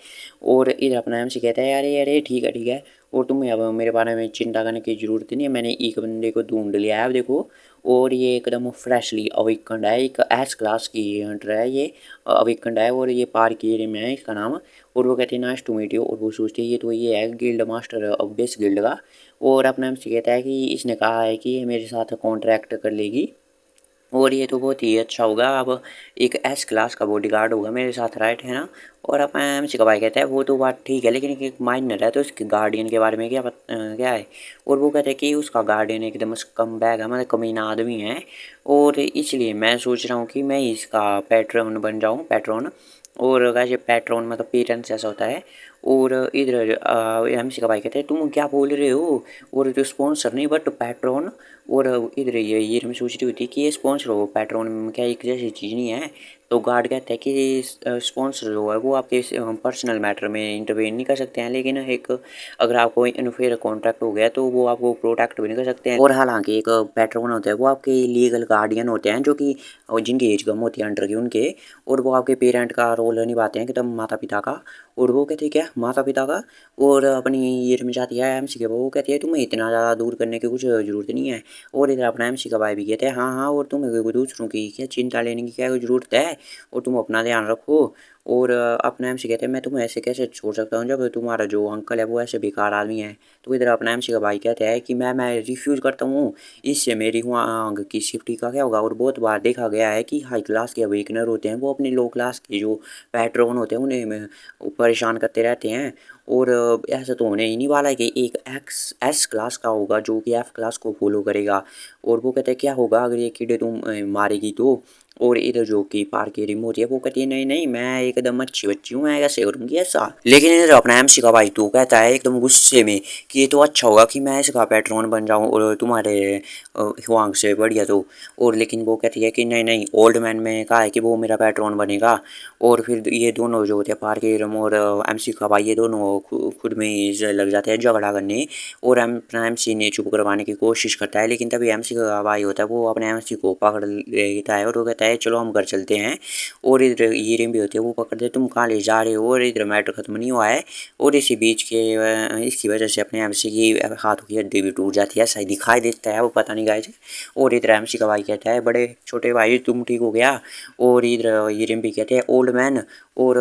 Speaker 1: और इधर अपना एमसी कहता है अरे अरे ठीक है ठीक है, और तुम्हें अब मेरे बारे में चिंता करने की ज़रूरत नहीं है, मैंने एक बंदे को ढूंढ लिया है अब देखो। और ये एकदम फ्रेशली अवेकन्ड है, एक एस क्लास की हंटर है ये, अवेकन्ड है और ये पार की एरिया में है इसका नाम। और वो कहते हैं नाइस टू मीट यू। और वो सोचती है ये तो ये है guild master of base guild का। और अपना एमसी कहता है कि इसने कहा है कि ये मेरे साथ कॉन्ट्रैक्ट कर लेगी और ये तो बहुत ही अच्छा होगा, अब एक एस क्लास का बॉडीगार्ड होगा मेरे साथ, राइट है ना। और अपना एमसी का भाई कहता है वो तो बात ठीक है, लेकिन एक माइनर है तो उसके गार्डियन के बारे में क्या है। और वो कहते हैं कि उसका गार्डियन एकदम कम बैग है, मतलब कमीना आदमी है। और इसलिए मैं सोच रहा हूँ कि मैं इसका पैट्रन बन जाऊँ, पैट्रन। और वैसे पैट्रॉन मतलब पेरेंट्स ऐसा होता है। और इधर एमसी का भाई कहते हैं तुम क्या बोल रहे हो, और जो स्पॉन्सर नहीं बट पैट्रॉन। और इधर ये मैं सोच रही होती कि ये स्पॉन्सर हो पैट्रॉन में क्या एक जैसी चीज़ नहीं है। तो गार्ड कहता है कि स्पॉन्सर जो है वो आपके पर्सनल मैटर में इंटरवेन नहीं कर सकते हैं, लेकिन एक अगर आपको इनफेयर कॉन्ट्रैक्ट हो गया तो वो आपको प्रोटेक्ट भी नहीं कर सकते हैं। और हालांकि एक पैट्रॉन होता है वो आपके लीगल गार्डियन होते हैं, जो कि जिनकी एज कम होती है अंडर की उनके। और वो आपके पेरेंट का रोल निभाते हैं एकदम माता पिता का। और वो कहते हैं क्या माता पिता का। और अपनी ये में जाती है एमसी के वो कहती है तुम्हें इतना ज़्यादा दूर करने की कुछ ज़रूरत नहीं है। और इधर अपना एमसी का भाई भी कहते हैं हाँ हाँ, और तुम्हें कोई दूसरों की क्या चिंता लेने की क्या ज़रूरत है, और तुम अपना ध्यान रखो। और अपना एमसी कहते हैं मैं तुम्हें ऐसे कैसे छोड़ सकता हूँ जब तुम्हारा जो अंकल है वो ऐसे बेकार आदमी है। तो इधर अपना एमसी का भाई कहते हैं कि मैं रिफ्यूज़ करता हूँ, इससे मेरी हुआ आंग की सेफ्टी का क्या होगा। और बहुत बार देखा गया है कि हाई क्लास के अवेकनर होते हैं वो अपने लो क्लास के जो पैट्रॉन होते हैं उन्हें परेशान करते रहते हैं। और ऐसा तो होने ही नहीं वाला है कि एक एक्स एस क्लास का होगा जो कि एफ क्लास को फॉलो करेगा। और वो कहते हैं क्या होगा अगर ये कीड़े तुम मारेगी तो। और इधर जो कि पार्क की रिम होती है वो कहती है नहीं नहीं मैं एकदम अच्छी बच्ची हूँ, मैं कैसे करूँगी ऐसा। लेकिन इधर अपना एमसी का भाई तू कहता है एकदम गुस्से में कि ये तो अच्छा होगा कि मैं इसका पैट्रॉन बन जाऊँ और तुम्हारे हुआंग से बढ़िया तो। और लेकिन वो कहती है कि नहीं नहीं ओल्ड मैन में कहा है कि वो मेरा पैट्रॉन बनेगा। और फिर ये दोनों जो होते हैं पार्क की रिम और एमसी का भाई ये दोनों खुद में ही लग जाते हैं झगड़ा करने। और अपना एमसी ने चुप करवाने की कोशिश करता है, लेकिन तभी एमसी का भाई होता है वो अपने एमसी को पकड़ लेता है और वो कहता है चलो हम घर चलते हैं। और इधर हीरे भी होते हैं वो पकड़ते तुम कहाँ ले जा रहे हो, और इधर मैटर खत्म नहीं हुआ है। और इसी बीच के इसकी वजह से अपने एमसी की हाथों की हड्डी भी टूट जाती है, ऐसा ही दिखाई देता है वो पता नहीं गाइस। और इधर एमसी का भाई कहता है बड़े छोटे भाई तुम ठीक हो गया। और इधर हीरे भी कहते हैं ओल्ड मैन। और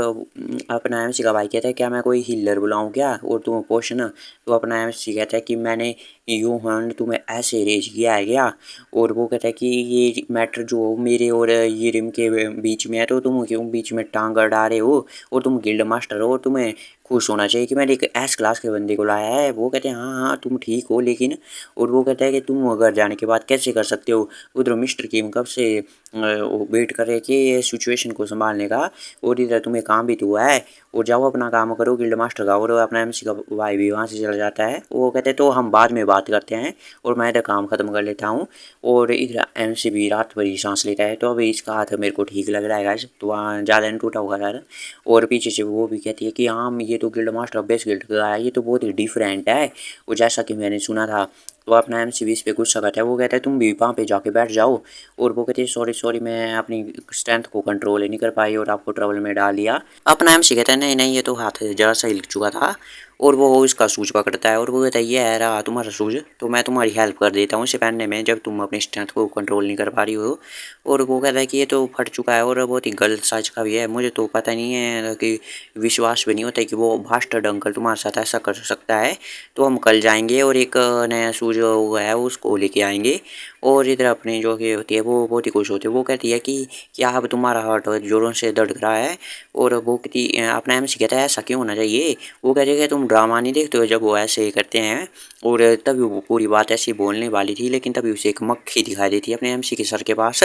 Speaker 1: अपना एमसी का भाई कहता है क्या मैं कोई हीलर बुलाऊं क्या और तुम पोषण। तो अपना एमसी कहता है कि मैंने यूं हन तुम्हें ऐसे रेज किया है क्या। और वो कहता है कि ये मैटर जो मेरे और ये रिम के बीच में है तो तुम क्यों बीच में टांग अड़ा रहे हो। और तुम गिल्ड मास्टर हो और तुम्हें खुश होना चाहिए कि मैंने एक एस क्लास के बंदे को लाया है। वो कहते हैं हाँ हाँ तुम ठीक हो लेकिन। और वो कहता है कि तुम घर जाने के बाद कैसे कर सकते हो। उधर मिस्टर किम कब से वेट कर रहे कि सिचुएशन को संभालने का। और इधर तुम्हें काम भी तो हुआ है और जाओ अपना काम करो गिल्ड मास्टर का। और अपना एमसी का भाई भी वहाँ से चला जाता है। वो कहते हैं तो हम बाद में बात करते हैं और मैं इधर काम ख़त्म कर लेता हूँ। और इधर एमसी भी रात भर ही सांस लेता है तो अभी इसका हाथ मेरे को ठीक लग रहा है गाइस, तो वहाँ ज़्यादा नहीं टूटा होगा यार। और पीछे से वो भी कहती है कि हाँ ये तो गिल्ड मास्टर बेस्ट गिल्ड का है, ये तो बहुत ही डिफरेंट है वो जैसा कि मैंने सुना था। तो अपना एमसी भी इस पे गुस्सा करता है, वो कहता है तुम भी वहाँ पे जाके बैठ जाओ। और वो कहती है सॉरी सॉरी मैं अपनी स्ट्रेंथ को कंट्रोल ही नहीं कर पाई और आपको ट्रबल में डाल दिया। अपना एमसी कहता है नहीं नहीं ये तो हाथ जरा सा हिल चुका था। और वो इसका शूज पकड़ता है और वो कहता है ये है रहा तुम्हारा शूज तो मैं तुम्हारी हेल्प कर देता हूँ इसे पहनने में जब तुम अपनी स्ट्रेंथ को कंट्रोल नहीं कर पा रही हो। और वो कहता है कि ये तो फट चुका है और बहुत ही गलत साइज का भी है, मुझे तो पता नहीं है कि विश्वास भी नहीं होता कि वो भास्टर्ड अंकल तुम्हारे साथ ऐसा कर सकता है। तो हम कल जाएंगे और एक नया शूज हुआ है उसको लेके आएंगे। और इधर अपनी जो कि होती है वो बहुत ही खुश होती है, वो कहती है कि क्या अब तुम्हारा हार्ट जोरों से धड़क रहा है। और वो कहती अपना एमसी कहता है ऐसा क्यों होना चाहिए। वो कहते हैं कि तुम ड्रामा नहीं देखते हो जब वो ऐसे ही करते हैं। और तभी वो पूरी बात ऐसी बोलने वाली थी लेकिन तभी उसे एक मक्खी दिखाई देती है अपने एमसी के सर के पास।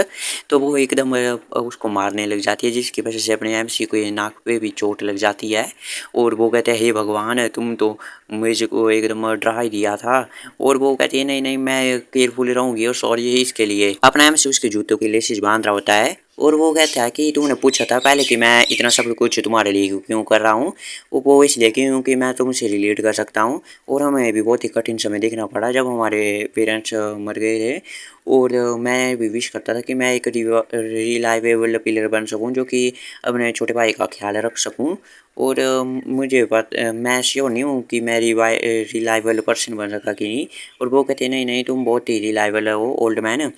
Speaker 1: तो वो एकदम उसको मारने लग जाती है जिसकी वजह से अपने एमसी को ये नाक पे भी चोट लग जाती है। और वो कहते हैं हे भगवान तुम तो मुझे को एकदम डरा ही दिया था। और वो कहती है नहीं नहीं मैं केयरफुल रहूंगी और सॉरी इसके लिए। अपना एमसी उसके जूतों की लेसिस बांध रहा होता है। और वो कहता है कि तूने पूछा था पहले कि मैं इतना सब कुछ तुम्हारे लिए क्यों कर रहा हूँ। वो इसलिए क्योंकि मैं तुमसे रिलेट कर सकता हूँ। और हमें भी बहुत ही कठिन समय देखना पड़ा जब हमारे पेरेंट्स मर गए थे। और मैं भी विश करता था कि मैं एक रिलायबल पिलर बन सकूं जो कि अपने छोटे भाई का ख्याल रख सकूं। और मैं श्योर नहीं हूँ कि मैं रिलायबल पर्सन बन सका कि नहीं। और वो कहते नहीं नहीं तुम बहुत ही रिलायबल हो ओल्ड मैन।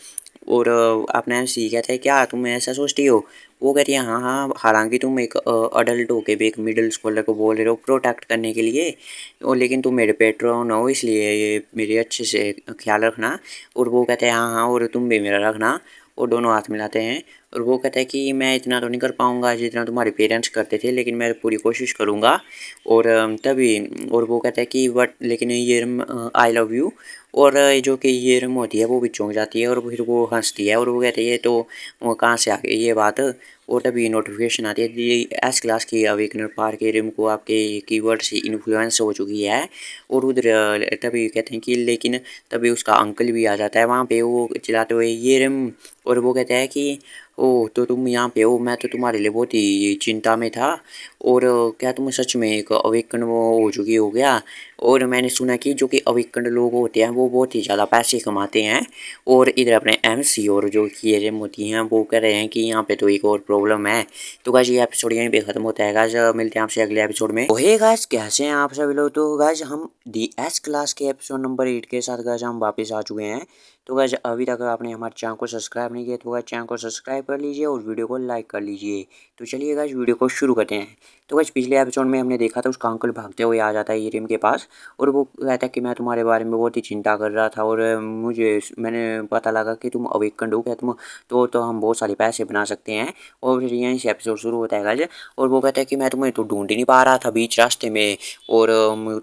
Speaker 1: और आपने सी कहता है क्या तुम ऐसा सोचती हो। वो कहती है हाँ हाँ हालांकि तुम एक अडल्ट हो के भी एक मिडिल स्कॉलर को बोल रहे हो प्रोटेक्ट करने के लिए। और लेकिन तुम मेरे पेट्रोन हो इसलिए ये मेरे अच्छे से ख्याल रखना। और वो कहते हैं हाँ हाँ और तुम भी मेरा रखना। और दोनों हाथ मिलाते हैं। और वो कहता है कि मैं इतना तो नहीं कर पाऊँगा जितना तुम्हारे पेरेंट्स करते थे लेकिन मैं पूरी कोशिश करूँगा। और तभी और वो कहता है कि बट लेकिन ये आई लव यू। और जो कि ये रम होती है वो भी चौंक जाती है और फिर वो हंसती है और वो कहती है तो वो कहाँ से आ गई ये बात। और तभी नोटिफिकेशन आती है कि एस क्लास की अवेकनर पार के रिम को आपके कीवर्ड से इन्फ्लुएंस हो चुकी है। और उधर तभी कहते हैं कि लेकिन तभी उसका अंकल भी आ जाता है वहाँ पे वो चिल्लाते हुए ये रिम। और वो कहता है कि ओह तो तुम यहाँ पे हो, मैं तो तुम्हारे लिए बहुत ही चिंता में था। और क्या तुम सच में एक अवेकन वो हो चुकी हो गया। और मैंने सुना कि जो कि अवेकन लोग होते हैं वो बहुत ही ज़्यादा पैसे कमाते हैं। और इधर अपने एमसी और जो कि एजेम होती हैं वो कह रहे हैं कि यहाँ पे तो एक और प्रॉब्लम है। तो गाइस ये एपिसोड यहीं पे खत्म होता है गाइस, मिलते हैं आपसे अगले एपिसोड में। ओहे गाइस कैसे हैं आप सभी लोग। तो गाइस हम दी एस क्लास के एपिसोड नंबर 8 के साथ गाइस हम वापस आ चुके हैं। तो गाइस अभी तक आपने हमारे चैनल को सब्सक्राइब नहीं किया तो गाइस चैनल को सब्सक्राइब कर लीजिए और वीडियो को लाइक कर लीजिए। तो चलिए गाइस वीडियो को शुरू करते हैं। तो गाइस पिछले एपिसोड में हमने देखा था उसका अंकल भागते हुए आ जाता है ईरिम के पास और वो कहता है कि मैं तुम्हारे बारे में बहुत ही चिंता कर रहा था और मैंने पता लगा कि तुम अवेकन हो क्या तुम तो हम बहुत सारे पैसे बना सकते हैं। और फिर यहीं से एपिसोड शुरू होता है गाइस और वो कहता है कि मैं तुम्हें तो ढूंढ ही नहीं पा रहा था बीच रास्ते में और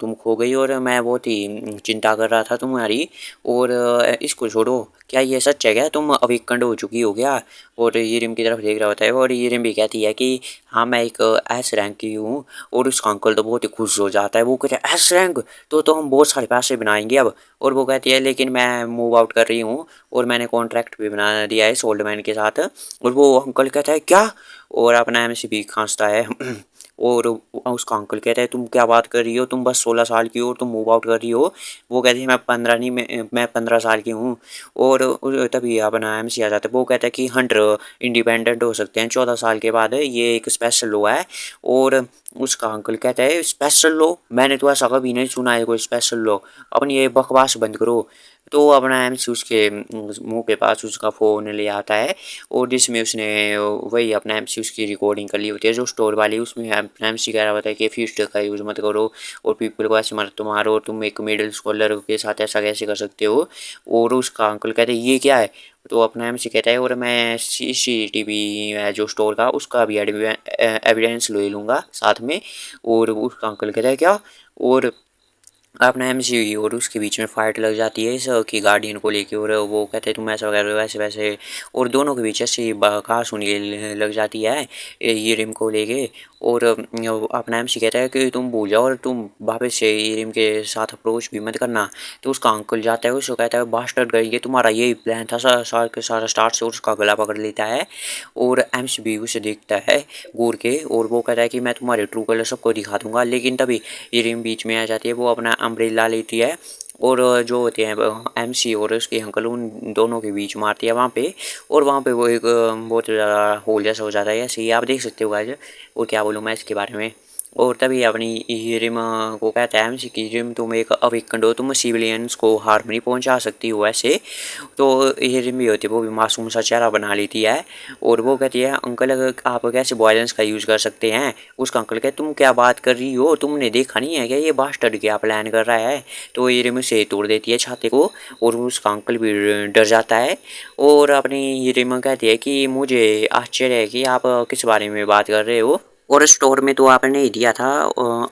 Speaker 1: तुम खो गई और मैं बहुत ही चिंता कर रहा था तुम्हारी। और इसको छोड़ो, क्या ये सच है क्या तुम अवेकन हो चुकी हो क्या? और ईरिम की तरफ देख रहा होता है और ईरिम भी कहती है कि हाँ मैं एक एस रैंक की हूँ। और उसका अंकल तो बहुत ही खुश हो जाता है, वो कहते हैं एस रैंक तो हम बहुत सारे पैसे बनाएंगे अब। और वो कहती है लेकिन मैं मूव आउट कर रही हूँ और मैंने कॉन्ट्रैक्ट भी बना दिया है इस ओल्ड मैन के साथ। और वो अंकल कहता है क्या? और अपना एमसी भी खांसता है और उसका अंकल कहता है तुम क्या बात कर रही हो, तुम बस 16 साल की हो और तुम मूव आउट कर रही हो। वो कहती है मैं 15 नहीं, मैं 15 साल की हूँ। और तभी अपना एमसी आ जाता है, वो कहता है कि हंटर इंडिपेंडेंट हो सकते हैं 14 साल के बाद, ये एक स्पेशल लॉ है। और उसका अंकल कहता है स्पेशल लॉ, मैंने तो ऐसा कभी नहीं सुना है कोई स्पेशल लॉ, अपनी ये बकवास बंद करो। तो अपना एमसी उसके मुंह के पास उसका फ़ोन ले आता है और जिसमें उसने वही अपना एमसी उसकी रिकॉर्डिंग कर ली होती है जो स्टोर वाली, उसमें अपना एमसी कह रहा होता है कि फ्यूस्ट का यूज़ मत करो और पीपल को ऐसे मत मारो, तुम एक मिडिल स्कॉलर के साथ ऐसा कैसे कर सकते हो। और उसका अंकल कहते हैं ये क्या है? तो अपना एमसी कहता है और मैं सीसीटीवी है जो स्टोर का उसका भी एविडेंस ले लूँगा साथ में। और उसका अंकल कहता है क्या? और अपना एमसी और उसके बीच में फाइट लग जाती है इस की गार्डियन को लेके और वो कहते हैं तुम ऐसा कर रहे हो वैसे वैसे। और दोनों के बीच ऐसी बहस होने लग जाती है ये रिम को लेके। और अपना एमसी कहता है कि तुम भूल जाओ और तुम वापस से ये रिम के साथ अप्रोच भी मत करना। तो उसका अंकल जाता है उसको कहता है बास्टर्ड ये तुम्हारा यही प्लान था सारा स्टार्ट से, और उसका गला पकड़ लेता है। और एमसी भी उसे देखता है घूर के और वो कहता है कि मैं तुम्हारे ट्रू कलर सबको दिखा दूंगा। लेकिन तभी ईरिम बीच में आ जाती है, वो अपना अम्ब्रेला लेती है और जो होते हैं एमसी और उसके अंकल उन दोनों के बीच मारती है वहाँ पे। और वहाँ पे वो एक बहुत ज़्यादा होल जैसा हो जाता है, ऐसे ही आप देख सकते हो गाइस। और क्या बोलूँ मैं इसके बारे में। और तभी अपनी रिम को कहता है एमसी की रिम तुम एक अवेकन हो, तुम सिविलियंस को हार्म नहीं पहुंचा सकती हो ऐसे। तो ये रिम भी होती है वो भी मासूम सा चेहरा बना लेती है और वो कहती है अंकल अगर आप कैसे वायलेंस का यूज़ कर सकते हैं। उसका अंकल कहते तुम क्या बात कर रही हो, तुमने देखा नहीं है क्या ये बास्टर्ड क्या प्लान कर रहा है। तो ये रिम से तोड़ देती है छाते को और उसका अंकल भी डर जाता है। और अपनी ये रिम कहती है कि मुझे आश्चर्य है कि आप किस बारे में बात कर रहे हो, और स्टोर में तो आपने ही दिया था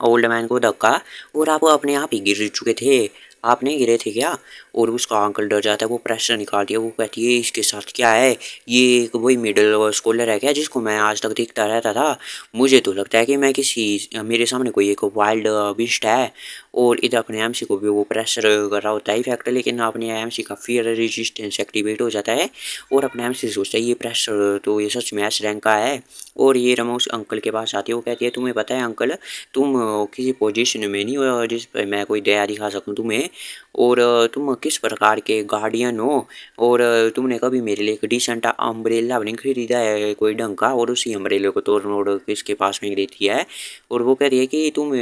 Speaker 1: ओल्ड मैन को धक्का और आप अपने आप ही गिर चुके थे, आप नहीं गिरे थे क्या? और उसका अंकल डर जाता है, वो प्रेशर निकालती है, वो कहती है इसके साथ क्या है, ये एक वही मिडिल स्कॉलर है क्या जिसको मैं आज तक देखता रहता था? मुझे तो लगता है कि मैं किसी मेरे सामने कोई एक वाइल्ड बिस्ट है। और इधर अपने एमसी को भी वो प्रेशर कर रहा होता है इफेक्ट, लेकिन अपने एमसी का फियर रेजिस्टेंस एक्टिवेट हो जाता है और अपने एमसी सोचता है ये प्रेशर तो ये सच में एस रैंक का है। और ये रमा उस अंकल के पास आती है, वो कहती है तुम्हें पता है अंकल तुम किसी पोजीशन में नहीं हो जिस पर मैं कोई दया दिखा सकूं तुम्हें, और तुम किस प्रकार के गार्डियन हो। और तुमने कभी मेरे लिए एक डिसेंट अम्ब्रेला भी नहीं खरीदा है कोई ढंग का, और उसी अम्ब्रेले को तोड़ मोड़ किसके पास में देती है। और वो कह रही है कि तुम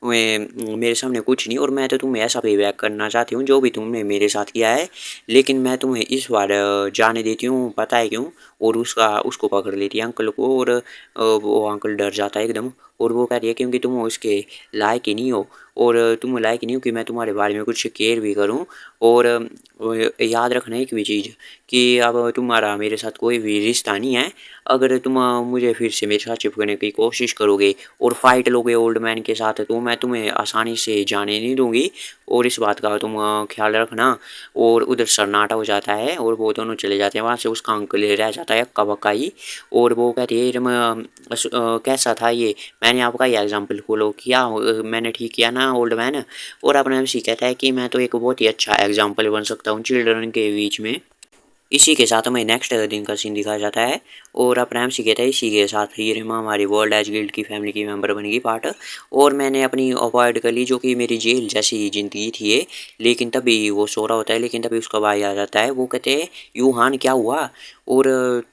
Speaker 1: मेरे सामने कुछ नहीं और मैं तो तुम्हें ऐसा पे बैक करना चाहती हूँ जो भी तुमने मेरे साथ किया है, लेकिन मैं तुम्हें इस बार जाने देती हूँ, पता है क्यों? और उसको पकड़ लेती है अंकल को और वो अंकल डर जाता है एकदम। और वो कह रही है क्योंकि तुम उसके लायक ही नहीं हो और तुम लायक नहीं हो कि मैं तुम्हारे बारे में कुछ केयर भी करूं। और याद रखना एक भी चीज़ कि अब तुम्हारा मेरे साथ कोई भी रिश्ता नहीं है। अगर तुम मुझे फिर से मेरे साथ चिपकने की कोशिश करोगे और फाइट लोगे ओल्ड मैन के साथ तो मैं तुम्हें आसानी से जाने नहीं दूंगी, और इस बात का तुम ख्याल रखना। और उधर सन्नाटा हो जाता है और वो दोनों चले जाते हैं वहाँ से, उसका अंकल रह जाता है अक्का बक्का ही। और वो कहती है कैसा था ये, मैंने आपका ये एग्जाम्पल फॉलो किया, मैंने ठीक किया ना ओल्ड मैन? और अपना एमसी कहता है कि मैं तो एक बहुत ही अच्छा एग्जाम्पल बन सकता हूँ चिल्ड्रन के बीच में। इसी के साथ हमें नेक्स्ट दिन का सीन दिखाया जाता है और अपना एमसी कहता है इसी के साथ ये रिमा हमारी वर्ल्ड एज गिल्ड की फैमिली की मेंबर बनेगी पार्ट। और मैंने अपनी अवॉइड कर ली जो कि मेरी जेल जैसी ज़िंदगी थी ये। लेकिन तभी वो सो रहा होता है, लेकिन तभी उसका भाई आ जाता है, वो कहते हैं यूहान क्या हुआ और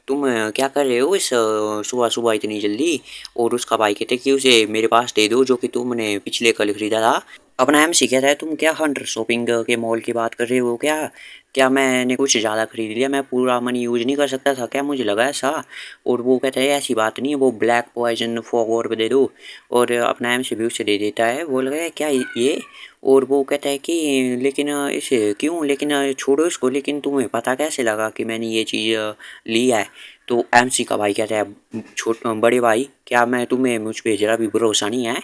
Speaker 1: तुम क्या कर रहे हो इस सुबह सुबह इतनी जल्दी? और उसका भाई कहते हैं कि उसे मेरे पास दे दो जो कि तुमने पिछले कल खरीदा था। अपना एमसी कहता है तुम क्या हंटर शॉपिंग के मॉल की बात कर रहे हो क्या? क्या मैंने कुछ ज़्यादा खरीद लिया? मैं पूरा मनी यूज़ नहीं कर सकता था क्या? मुझे लगा ऐसा। और वो कहता है ऐसी बात नहीं है, वो ब्लैक पॉइजन फॉग और दे दो। और अपना एमसी भी उसे दे देता है। वो लगा क्या ये? और वो कहता है कि लेकिन इसे क्यों? लेकिन छोड़ो इसको, लेकिन तुम्हें पता कैसे लगा कि मैंने ये चीज़ ली है? तो एमसी का भाई कहता है बड़े भाई क्या मैं तुम्हें मुझ पे ज़रा भी भरोसा नहीं है?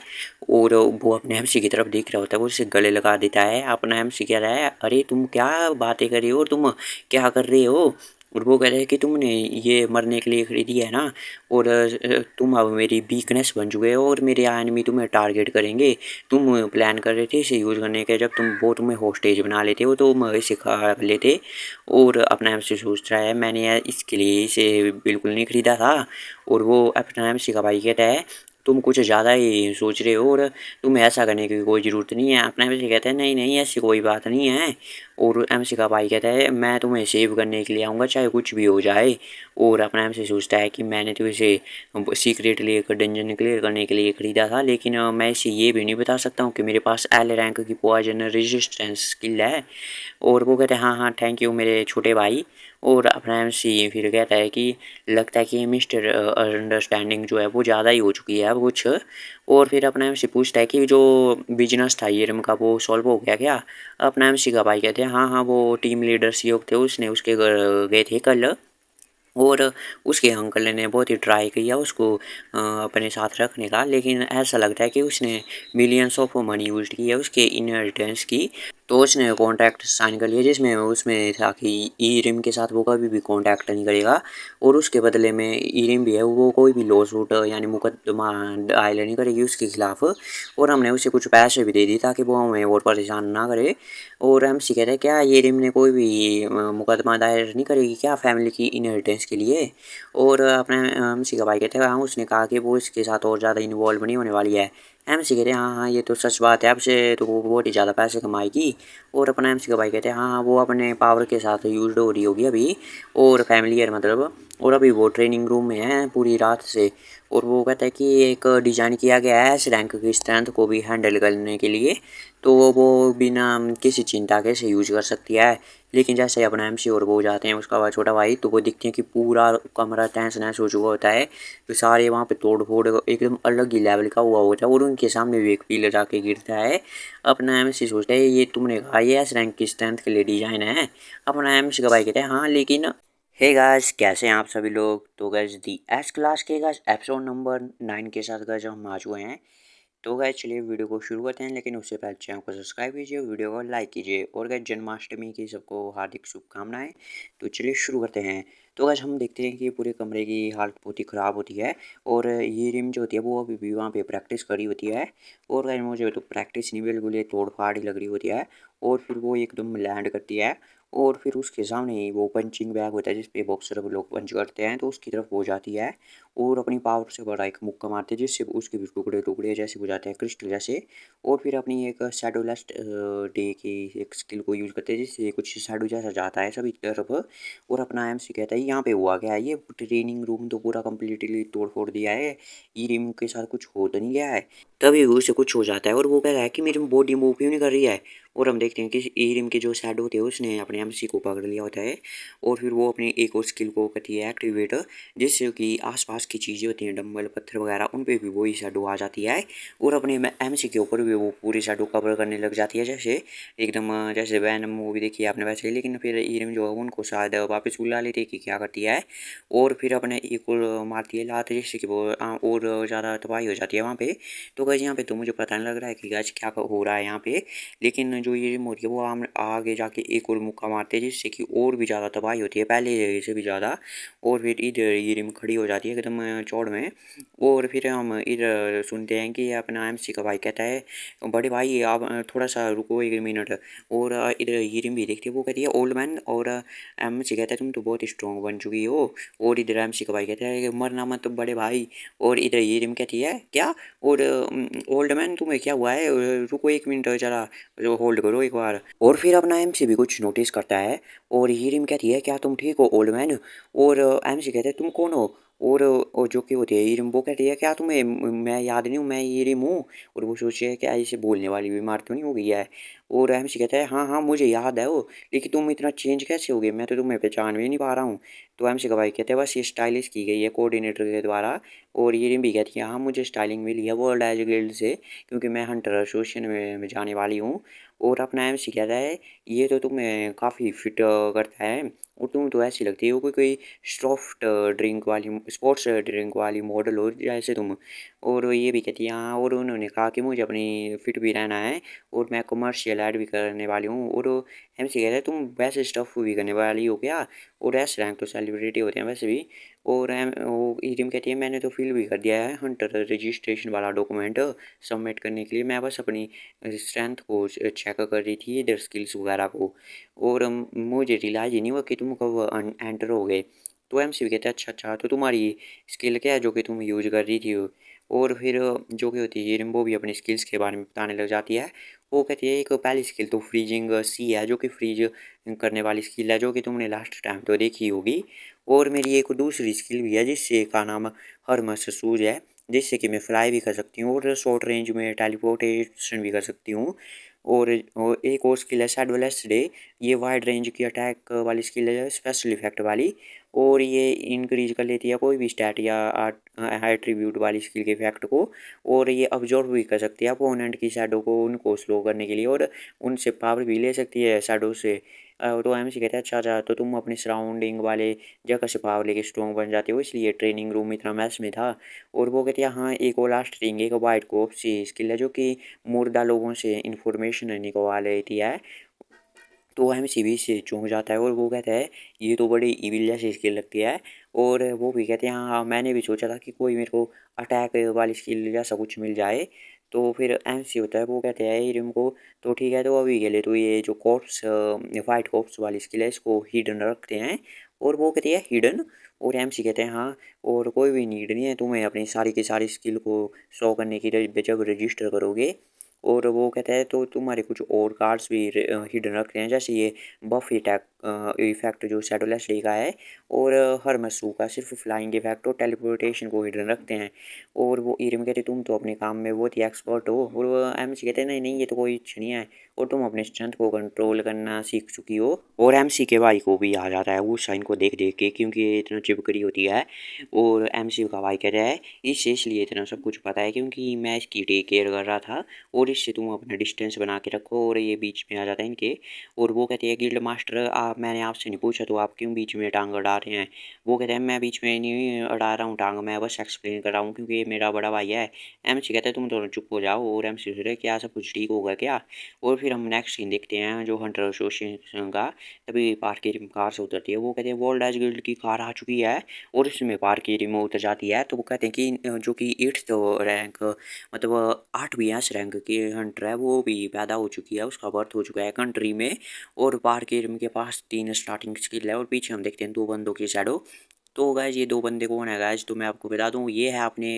Speaker 1: और वो अपने एमसी की तरफ देख रहा होता है, वो उसे गले लगा देता है। अपना एमसी कह रहा है अरे तुम क्या बातें कर रही हो, तुम क्या कर रहे हो? और वो कह रहा है कि तुमने ये मरने के लिए खरीदी है ना, और तुम अब मेरी वीकनेस बन चुके हो और मेरे एनिमी तुम्हें टारगेट करेंगे। तुम प्लान कर रहे थे इसे यूज़ करने के, जब वो तुम्हें होस्टेज बना लेते हो तो इसे खा लेते। और अपना एमसी सोच रहा है मैंने इसके लिए इसे बिल्कुल नहीं खरीदा था। और वो अपना एमसी का भाई कहता है तुम कुछ ज़्यादा ही सोच रहे हो और तुम्हें ऐसा करने की कोई ज़रूरत नहीं है। अपना एमसी कहता है नहीं नहीं ऐसी कोई बात नहीं है। और एमसी का भाई कहता है मैं तुम्हें सेव करने के लिए आऊँगा चाहे कुछ भी हो जाए। और अपना एमसी सोचता है कि मैंने तो इसे सीक्रेटली एक डंजन क्लियर करने के लिए खरीदा था, लेकिन मैं इसे ये भी नहीं बता सकता हूँ कि मेरे पास एल रैंक की पॉइजन रेजिस्टेंस स्किल है। और वो कहते हैं हाँ हाँ थैंक यू मेरे छोटे भाई। और अपना एमसी फिर कहता है कि लगता है कि मिस्टर अंडरस्टैंडिंग जो है वो ज़्यादा ही हो चुकी है अब कुछ। और फिर अपना एमसी पूछता है कि जो बिजनेस था ये का वो सॉल्व हो गया क्या? अपना एमसी का भाई कहते हैं हाँ हाँ वो टीम लीडर सीओ थे, उसने उसके घर गए थे कल। और उसके अंकल ने बहुत ही ट्राई किया उसको अपने साथ रखने का, लेकिन ऐसा लगता है कि उसने मिलियंस ऑफ मनी यूज की है उसके इनहेरिटेंस की। तो उसने कॉन्ट्रैक्ट साइन कर लिया जिसमें उसमें था कि ई रिम के साथ वो कभी भी कॉन्टैक्ट नहीं करेगा। और उसके बदले में ई रिम भी है वो कोई भी लॉ सूट यानी मुकदमा दायर नहीं करेगी उसके खिलाफ। और हमने उसे कुछ पैसे भी दे दिए ताकि वो हमें और परेशान ना करे। और हम सी कहते हैं क्या ये रिम ने कोई भी मुकदमा दायर नहीं करेगी क्या फैमिली की इनहेरिटेंस के लिए? और अपने हम सी का भाई कहते हैं हाँ उसने कहा कि वो इसके साथ और ज़्यादा इन्वॉल्व नहीं होने वाली है। एमसी कहते हैं हाँ हाँ ये तो सच बात है, अब से तो वो बहुत ही ज़्यादा पैसे कमाएगी। और अपना एमसी का भाई कहते हैं हाँ हाँ वो अपने पावर के साथ यूज हो रही होगी अभी, और फैमिलियर मतलब। और अभी वो ट्रेनिंग रूम में है पूरी रात से। और वो कहता है कि एक डिज़ाइन किया गया है इस रैंक की स्ट्रेंथ को भी हैंडल करने के लिए, तो वो बिना किसी चिंता के से यूज कर सकती है। लेकिन जैसे अपना एमसी और वो जाते हैं उसका छोटा भाई, तो वो दिखते हैं कि पूरा कमरा तहस नहस हो चुका होता है। तो सारे वहाँ पे तोड़ फोड़ एकदम अलग ही लेवल का हुआ होता है और उनके सामने भी एक पिलर जाके गिरता है। अपना एमसी सोचता है ये तुमने कहा ये एस रैंक की स्ट्रेंथ के लिए डिजाइन है? अपना एमसी का भाई कहते हैं हाँ लेकिन हे गाइस कैसे हैं आप सभी लोग? तो गाइस दी एस क्लास के गाइस एपिसोड नंबर 9 के साथ गाइस हम आ चुके हैं। तो गाइस चलिए वीडियो को शुरू करते हैं, लेकिन उससे पहले चैनल को सब्सक्राइब कीजिए, वीडियो को लाइक कीजिए। और गाइस जन्माष्टमी की सबको हार्दिक शुभकामनाएं। तो चलिए शुरू करते हैं। तो गाइस हम देखते हैं कि पूरे कमरे की हालत बहुत ही ख़राब होती है और ये रिम जो होती है वो अभी भी वहाँ पे प्रैक्टिस करी होती है। और गाइस मुझे तो प्रैक्टिस नहीं बिल्कुल ये तोड़ फाड़ ही लग रही होती है। और फिर वो एकदम लैंड करती है और फिर उसके सामने ही वो पंचिंग बैग होता है जिसपे बॉक्सर लोग पंच करते हैं, तो उसकी तरफ वो जाती है और अपनी पावर से बड़ा एक मुक्का मारते हैं जिससे उसके भी टुकड़े टुकड़े जैसे हो जाते हैं क्रिस्टल जैसे। और फिर अपनी एक शैडो लास्ट डे की एक स्किल को यूज़ करते हैं जिससे कुछ शैडो जैसा जाता है सभी तरफ। और अपना एमसी कहता है यहाँ पे हुआ क्या है, ये ट्रेनिंग रूम तो पूरा कम्प्लीटली तोड़ फोड़ दिया है, ई रिम के साथ कुछ हो तो नहीं गया है? तभी उसे कुछ हो जाता है और वो कह रहा है कि मेरी बॉडी मूव क्यों नहीं कर रही है। और हम देखते हैं कि ई रिम के जो शैडो थे उसने अपने एमसी को पकड़ लिया होता है। और फिर वो अपनी एक और स्किल को करती है एक्टिवेट, जिससे कि आसपास की चीज़ें होती हैं डंबल पत्थर वगैरह उन पे भी वही शैडो आ जाती है। और अपने एमसी के ऊपर भी वो पूरी शैडो कवर करने लग जाती है जैसे एकदम जैसे वैनम मूवी देखी है आपने वैसे। लेकिन फिर ई रिम जो है उनको शायद वापस बुला लेती है कि क्या करती है। और फिर अपने एक और मारती है लात जिससे कि वो और ज़्यादा तबाही हो जाती है वहाँ पे। तो गैस यहाँ पे तो मुझे पता नहीं लग रहा है कि गैस क्या हो रहा है यहाँ पे, लेकिन जो ये रिम होती है वो आगे जाके एक और मुक्का मारते हैं जिससे कि और भी ज़्यादा तबाही होती है पहले से भी ज़्यादा। और फिर इधर ये रिम खड़ी हो जाती है एकदम चौड़ में। और फिर हम इधर सुनते हैं कि अपना एमसी का भाई कहता है बड़े भाई आप थोड़ा सा रुको 1 मिनट। और इधर ये रिम भी देखती है, वो कहती है ओल्ड मैन। और एमसी कहता है तुम तो बहुत स्ट्रॉन्ग बन चुकी हो। और इधर एमसी का भाई कहता है मरना मत बड़े भाई। और इधर ये रिम कहती है क्या? और ओल्ड मैन तुम्हें क्या हुआ है? रुको 1 मिनट ज़रा, जो होल्ड करो एक बार। और फिर अपना एमसी भी कुछ नोटिस करता है और हीरिम कहती है क्या तुम ठीक हो ओल्ड मैन? और एमसी कहते हैं तुम कौन हो? और जो कि होती है हीरिम, वो कहती है क्या तुम्हें मैं याद नहीं हूँ, मैं हीरिम हूँ। और वो सोचे है क्या इसे बोलने वाली बीमार तो नहीं हो गई है। और एमसी कहता है हाँ हाँ मुझे याद है वो, लेकिन तुम इतना चेंज कैसे हो गए, मैं तो तुम्हें पहचान भी नहीं पा रहा हूँ। तो एमसी का भाई कहते हैं बस ये स्टाइलिश की गई है कोऑर्डिनेटर के द्वारा। और हीरिम भी कहती है हाँ मुझे स्टाइलिंग मिली है वर्ल्ड एज गिल्ड से, क्योंकि मैं हंटर एसोसिएशन में जाने वाली हूँ। और अपना एमसी कहता है ये तो तुम्हें काफ़ी फिट करता है, और तुम तो ऐसी लगती हो कोई सॉफ्ट ड्रिंक वाली स्पोर्ट्स ड्रिंक वाली मॉडल हो जैसे तुम। और ये भी कहती है हाँ, और उन्होंने कहा कि मुझे अपनी फिट भी रहना है और मैं कमर्शियल ऐड भी करने वाली हूँ। और एमसी कहता है तुम वैसे स्टफ भी करने वाली हो क्या, और एस रैंक तो सेलिब्रिटी होते हैं वैसे भी। और वो ईरिम कहती है मैंने तो फिल भी कर दिया है हंटर रजिस्ट्रेशन वाला डॉक्यूमेंट सबमिट करने के लिए, मैं बस अपनी स्ट्रेंथ को चेक कर रही थी इधर स्किल्स वगैरह को। और मुझे रियलाइज ही नहीं हुआ कि तुम कब एंटर हो गए। तो एमसी भी कहता है अच्छा अच्छा, तो तुम्हारी स्किल क्या है जो कि तुम यूज कर रही थी। और फिर जो कि होती है रिम्बो भी अपनी स्किल्स के बारे में बताने लग जाती है। वो कहती है एक पहली स्किल तो फ्रीजिंग सी है, जो कि फ्रीज करने वाली स्किल है जो कि तुमने लास्ट टाइम तो देखी होगी। और मेरी एक दूसरी स्किल भी है जिससे का नाम हरमस सूज है, जिससे कि मैं फ्लाई भी कर सकती हूँ और शॉर्ट रेंज में टेलीपोर्टेशन भी कर सकती हूँ। और एक और स्किल है शैडोलेस डे, ये वाइड रेंज की अटैक वाली स्किल है स्पेशल इफेक्ट वाली। और ये इंक्रीज कर लेती है कोई भी स्टैट या एट्रीब्यूट वाली स्किल के इफेक्ट को। और ये ऑब्जर्व भी कर सकती है अपोनेंट की शैडो को, उनको स्लो करने के लिए, और उनसे पावर भी ले सकती है शैडो से। तो एमसी कहता है अच्छा अच्छा, तो तुम अपनी सराउंडिंग वाले जगह से पावर लेके स्ट्रॉन्ग बन जाते हो, इसलिए ट्रेनिंग रूम इतना मैस में था। और वो कहते हैं हाँ एक और लास्ट थिंग एक वाइट कोप सी स्किल है जो कि मुर्दा लोगों से इंफॉर्मेशन निकलवा लेती है। तो वो एमसीबी से चौंक जाता है और वो कहता है ये तो बड़ी इविल जैसी स्किल लगती है। और वो भी कहते हैं हाँ मैंने भी सोचा था कि कोई मेरे को अटैक वाली स्किल जैसा कुछ मिल जाए। तो फिर एमसी होता है वो कहते हैं हिरम को तो ठीक है, तो अभी के लिए तो ये जो कॉप्स वाइट कॉप्स वाली स्किल है इसको हिडन रखते हैं। और वो कहती है हिडन, और एमसी कहते हैं हाँ, और कोई भी नीड नहीं है तुम्हें अपनी सारी की सारी स्किल को शो करने की जब रजिस्टर करोगे। और वो कहता है तो तुम्हारे कुछ और कार्ड्स भी हिडन रखते हैं, जैसे ये बफ अटैक इफेक्ट जो शैडोलेस डे का है, और हर मसू का सिर्फ फ्लाइंग इफेक्ट और टेलीपोर्टेशन को हिडन रखते हैं। और वो ईरम कहते तुम तो अपने काम में बहुत ही एक्सपर्ट हो। और वो एमसी कहते हैं नहीं नहीं ये तो कोई कुछ नहीं है, और तुम अपने स्ट्रेंथ को कंट्रोल करना सीख चुकी हो। और एमसी के भाई को भी आ जाता है वो साइन को देख देख के, क्योंकि ये इतना चिपकड़ी होती है। और एमसी का भाई कहता है इससे इसलिए इतना सब कुछ पता है क्योंकि मैं इसकी टेक केयर कर रहा था, और इससे तुम अपना डिस्टेंस बना के रखो। और ये बीच में आ जाता है इनके। और वो कहते हैं गिल्ड मास्टर आप मैंने आपसे नहीं पूछा तो आप क्यों बीच में टांग अड़ा रहे हैं। वो कहते हैं मैं बीच में नहीं अड़ा रहा हूँ टांग, मैं बस एक्सप्लेन कर रहा हूँ क्योंकि ये मेरा बड़ा भाई है। एमसी कहते हैं तुम दोनों चुप हो जाओ। और एमसी सोच रहे क्या सब कुछ ठीक होगा क्या। और फिर हम नेक्स्ट सीन देखते हैं जो हंटर एसोसिएशन का। तभी पार्क की कार से उतरती है, वो कहते हैं वर्ल्ड एज गिल्ड की कार आ चुकी है। और इसमें पार्क की रिमो उतर जाती है। तो वो कहते हैं कि जो कि 8th रैंक मतलब 8वीं एस रैंक की हंटर है वो भी पैदा हो चुकी है, उसका बर्थ हो चुका है कंट्री में। और पार्किर के पास 3 स्टार्टिंग स्किल है, और पीछे हम देखते हैं 2 बंदों की शैडो। तो गाइज ये 2 बंदे कौन है गाइज, तो मैं आपको बता दूं ये है अपने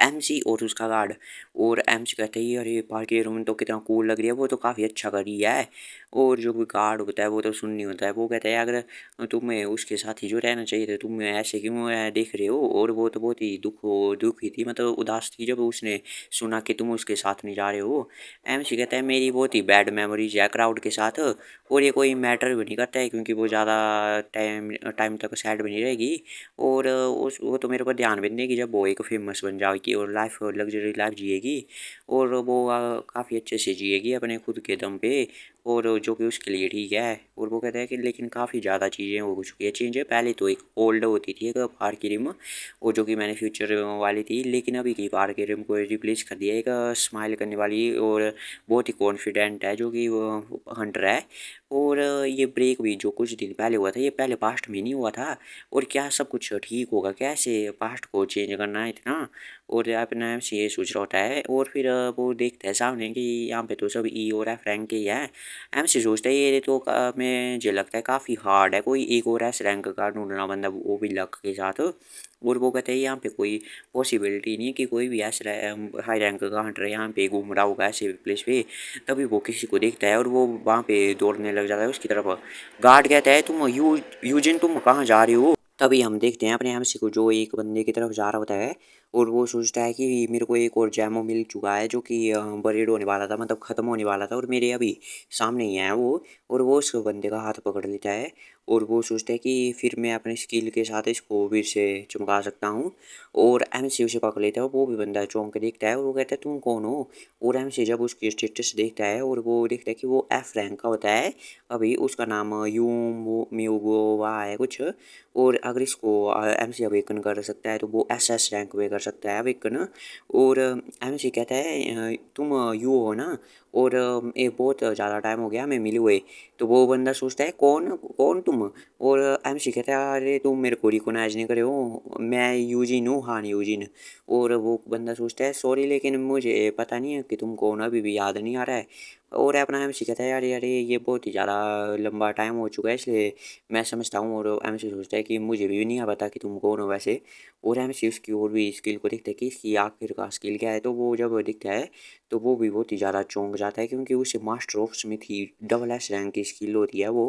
Speaker 1: एमसी और उसका गार्ड। और एमसी कहते हैं अरे पार्किर रूम तो कितना कूल लग रही है, वो तो काफ़ी अच्छा कर रही है। और जो कोई गार्ड होता है वो तो सुन नहीं होता है, वो कहता है अगर तुम्हें उसके साथ ही जो रहना चाहिए था तुम ऐसे क्यों देख रहे हो। और वो तो बहुत ही दुखी थी, मतलब उदास थी जब उसने सुना कि तुम उसके साथ नहीं जा रहे हो। एमसी कहता है मेरी बहुत ही बैड मेमोरीज है क्राउड के साथ, और ये कोई मैटर भी नहीं करता है क्योंकि वो ज़्यादा टाइम टाइम तक सैड भी नहीं रहेगी। और उस वो तो मेरे ऊपर ध्यान भी नहीं देगी जब वो एक फेमस बन जाएगी और लाइफ लग्जरी लाइफ जिएगी। और वो काफ़ी अच्छे से जिएगी अपने खुद के दम पे, और जो कि उसके लिए ठीक है। और वो कहता है कि लेकिन काफ़ी ज़्यादा चीज़ें हो चुकी है चेंज है, पहले तो एक ओल्ड होती थी एक पार की रिम, वो जो कि मैंने फ्यूचर वाली थी, लेकिन अभी की पार की रिम को रिप्लेस कर दिया एक स्माइल करने वाली और बहुत ही कॉन्फिडेंट है जो कि वो हंटर है। और ये ब्रेक भी जो कुछ दिन पहले हुआ था ये पहले पास्ट में नहीं हुआ था। और क्या सब कुछ ठीक होगा, कैसे पास्ट को चेंज करना है इतना। और अपना एम सी ये सोच रहा होता है। और फिर वो देखता है सामने कि यहाँ पे तो सब ई और एफ रैंक के ही है। एम सी सोचता है ये तो मुझे लगता है काफ़ी हार्ड है कोई एक और एस रैंक का ढूंढना बंदा, वो भी लक के साथ। और वो कहते हैं यहाँ पे कोई पॉसिबिलिटी नहीं है कि कोई भी ऐसा हाई रैंक का हंटर यहाँ पे घूम रहा होगा ऐसे प्लेस पे। तभी वो किसी को देखता है और वो वहाँ पे दौड़ने लग जाता है उसकी तरफ। गार्ड कहता है तुम यूजिन तुम कहाँ जा रहे हो। तभी हम देखते हैं अपने एमसी को जो एक बंदे की तरफ जा रहा होता है और वो सोचता है कि मेरे को एक और जैमो मिल चुका है जो कि बरेड होने वाला था, मतलब ख़त्म होने वाला था और मेरे अभी सामने ही है वो। और वो उस बंदे का हाथ पकड़ लेता है और वो सोचता है कि फिर मैं अपने स्किल के साथ इसको फिर से चमका सकता हूँ। और एमसी उसे पकड़ लेता है और वो भी बंदा चौंक के देखता है और वो कहता है तुम कौन हो। और एमसी जब उसकी स्टेटस देखता है और वो देखता है कि वो एफ रैंक का होता है, अभी उसका नाम यू म्यूगोवा है कुछ। और अगर इसको एमसी अवेकन कर सकता है तो वो एसएस रैंक पे कर सकता है अवेकन। और एमसी कहता है तुम यू हो ना, और ये बहुत ज़्यादा टाइम हो गया हमें मिले हुए। तो वो बंदा सोचता है कौन कौन तुम। और एमसी कहता है अरे तुम मेरे को रिकोनाइज नहीं करे हो, मैं यूजिन हूँ, हाँ यूजिन। और वो बंदा सोचता है सॉरी लेकिन मुझे पता नहीं है कि तुम कौन, अभी भी याद नहीं आ रहा है। और अपना एमसी कहता है अरे अरे ये बहुत ही ज़्यादा लंबा टाइम हो चुका है इसलिए मैं समझता हूँ। और एमसी सोचता है कि मुझे भी नहीं पता कि तुम कौन हो वैसे। और एमसी उसकी और भी स्किल को देखता है कि इसकी आखिर का स्किल क्या है। तो वो जब दिखता है तो वो भी बहुत ही ज़्यादा चौंक जाता है क्योंकि उसे master of Smith he double S rank की स्किल होती है वो।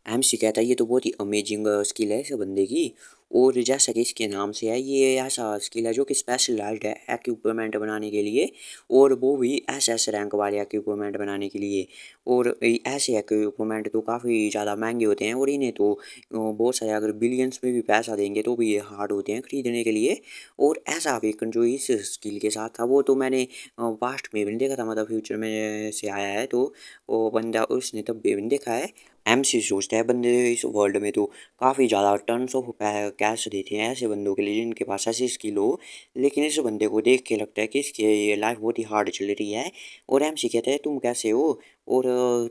Speaker 1: एमसी कहता है ये तो बहुत ही अमेजिंग स्किल है इस बंदे की। और जैसा कि इसके नाम से है ये ऐसा स्किल है जो कि स्पेशलाइज्ड है इक्विपमेंट बनाने के लिए, और वो भी एस एस रैंक वाले इक्विपमेंट बनाने के लिए। और ऐसे इक्विपमेंट तो काफ़ी ज़्यादा महंगे होते हैं और इन्हें तो बहुत सारे अगर बिलियंस में भी पैसा देंगे तो भी ये हार्ड होते हैं ख़रीदने के लिए। और ऐसा वेकन जो इस स्किल के साथ था वो तो मैंने पास्ट में भी नहीं देखा था, मतलब फ्यूचर में से आया है तो वो बंदा उसने तब भी नहीं देखा है। एमसी सोचता है बंदे इस वर्ल्ड में तो काफ़ी ज़्यादा टन्स ऑफ कैश देते हैं ऐसे बंदों के लिए जिनके पास ऐसी स्किल हो। लेकिन इस बंदे को देख के लगता है कि इसकी लाइफ बहुत ही हार्ड चल रही है। और एमसी कहता है तुम कैसे हो, और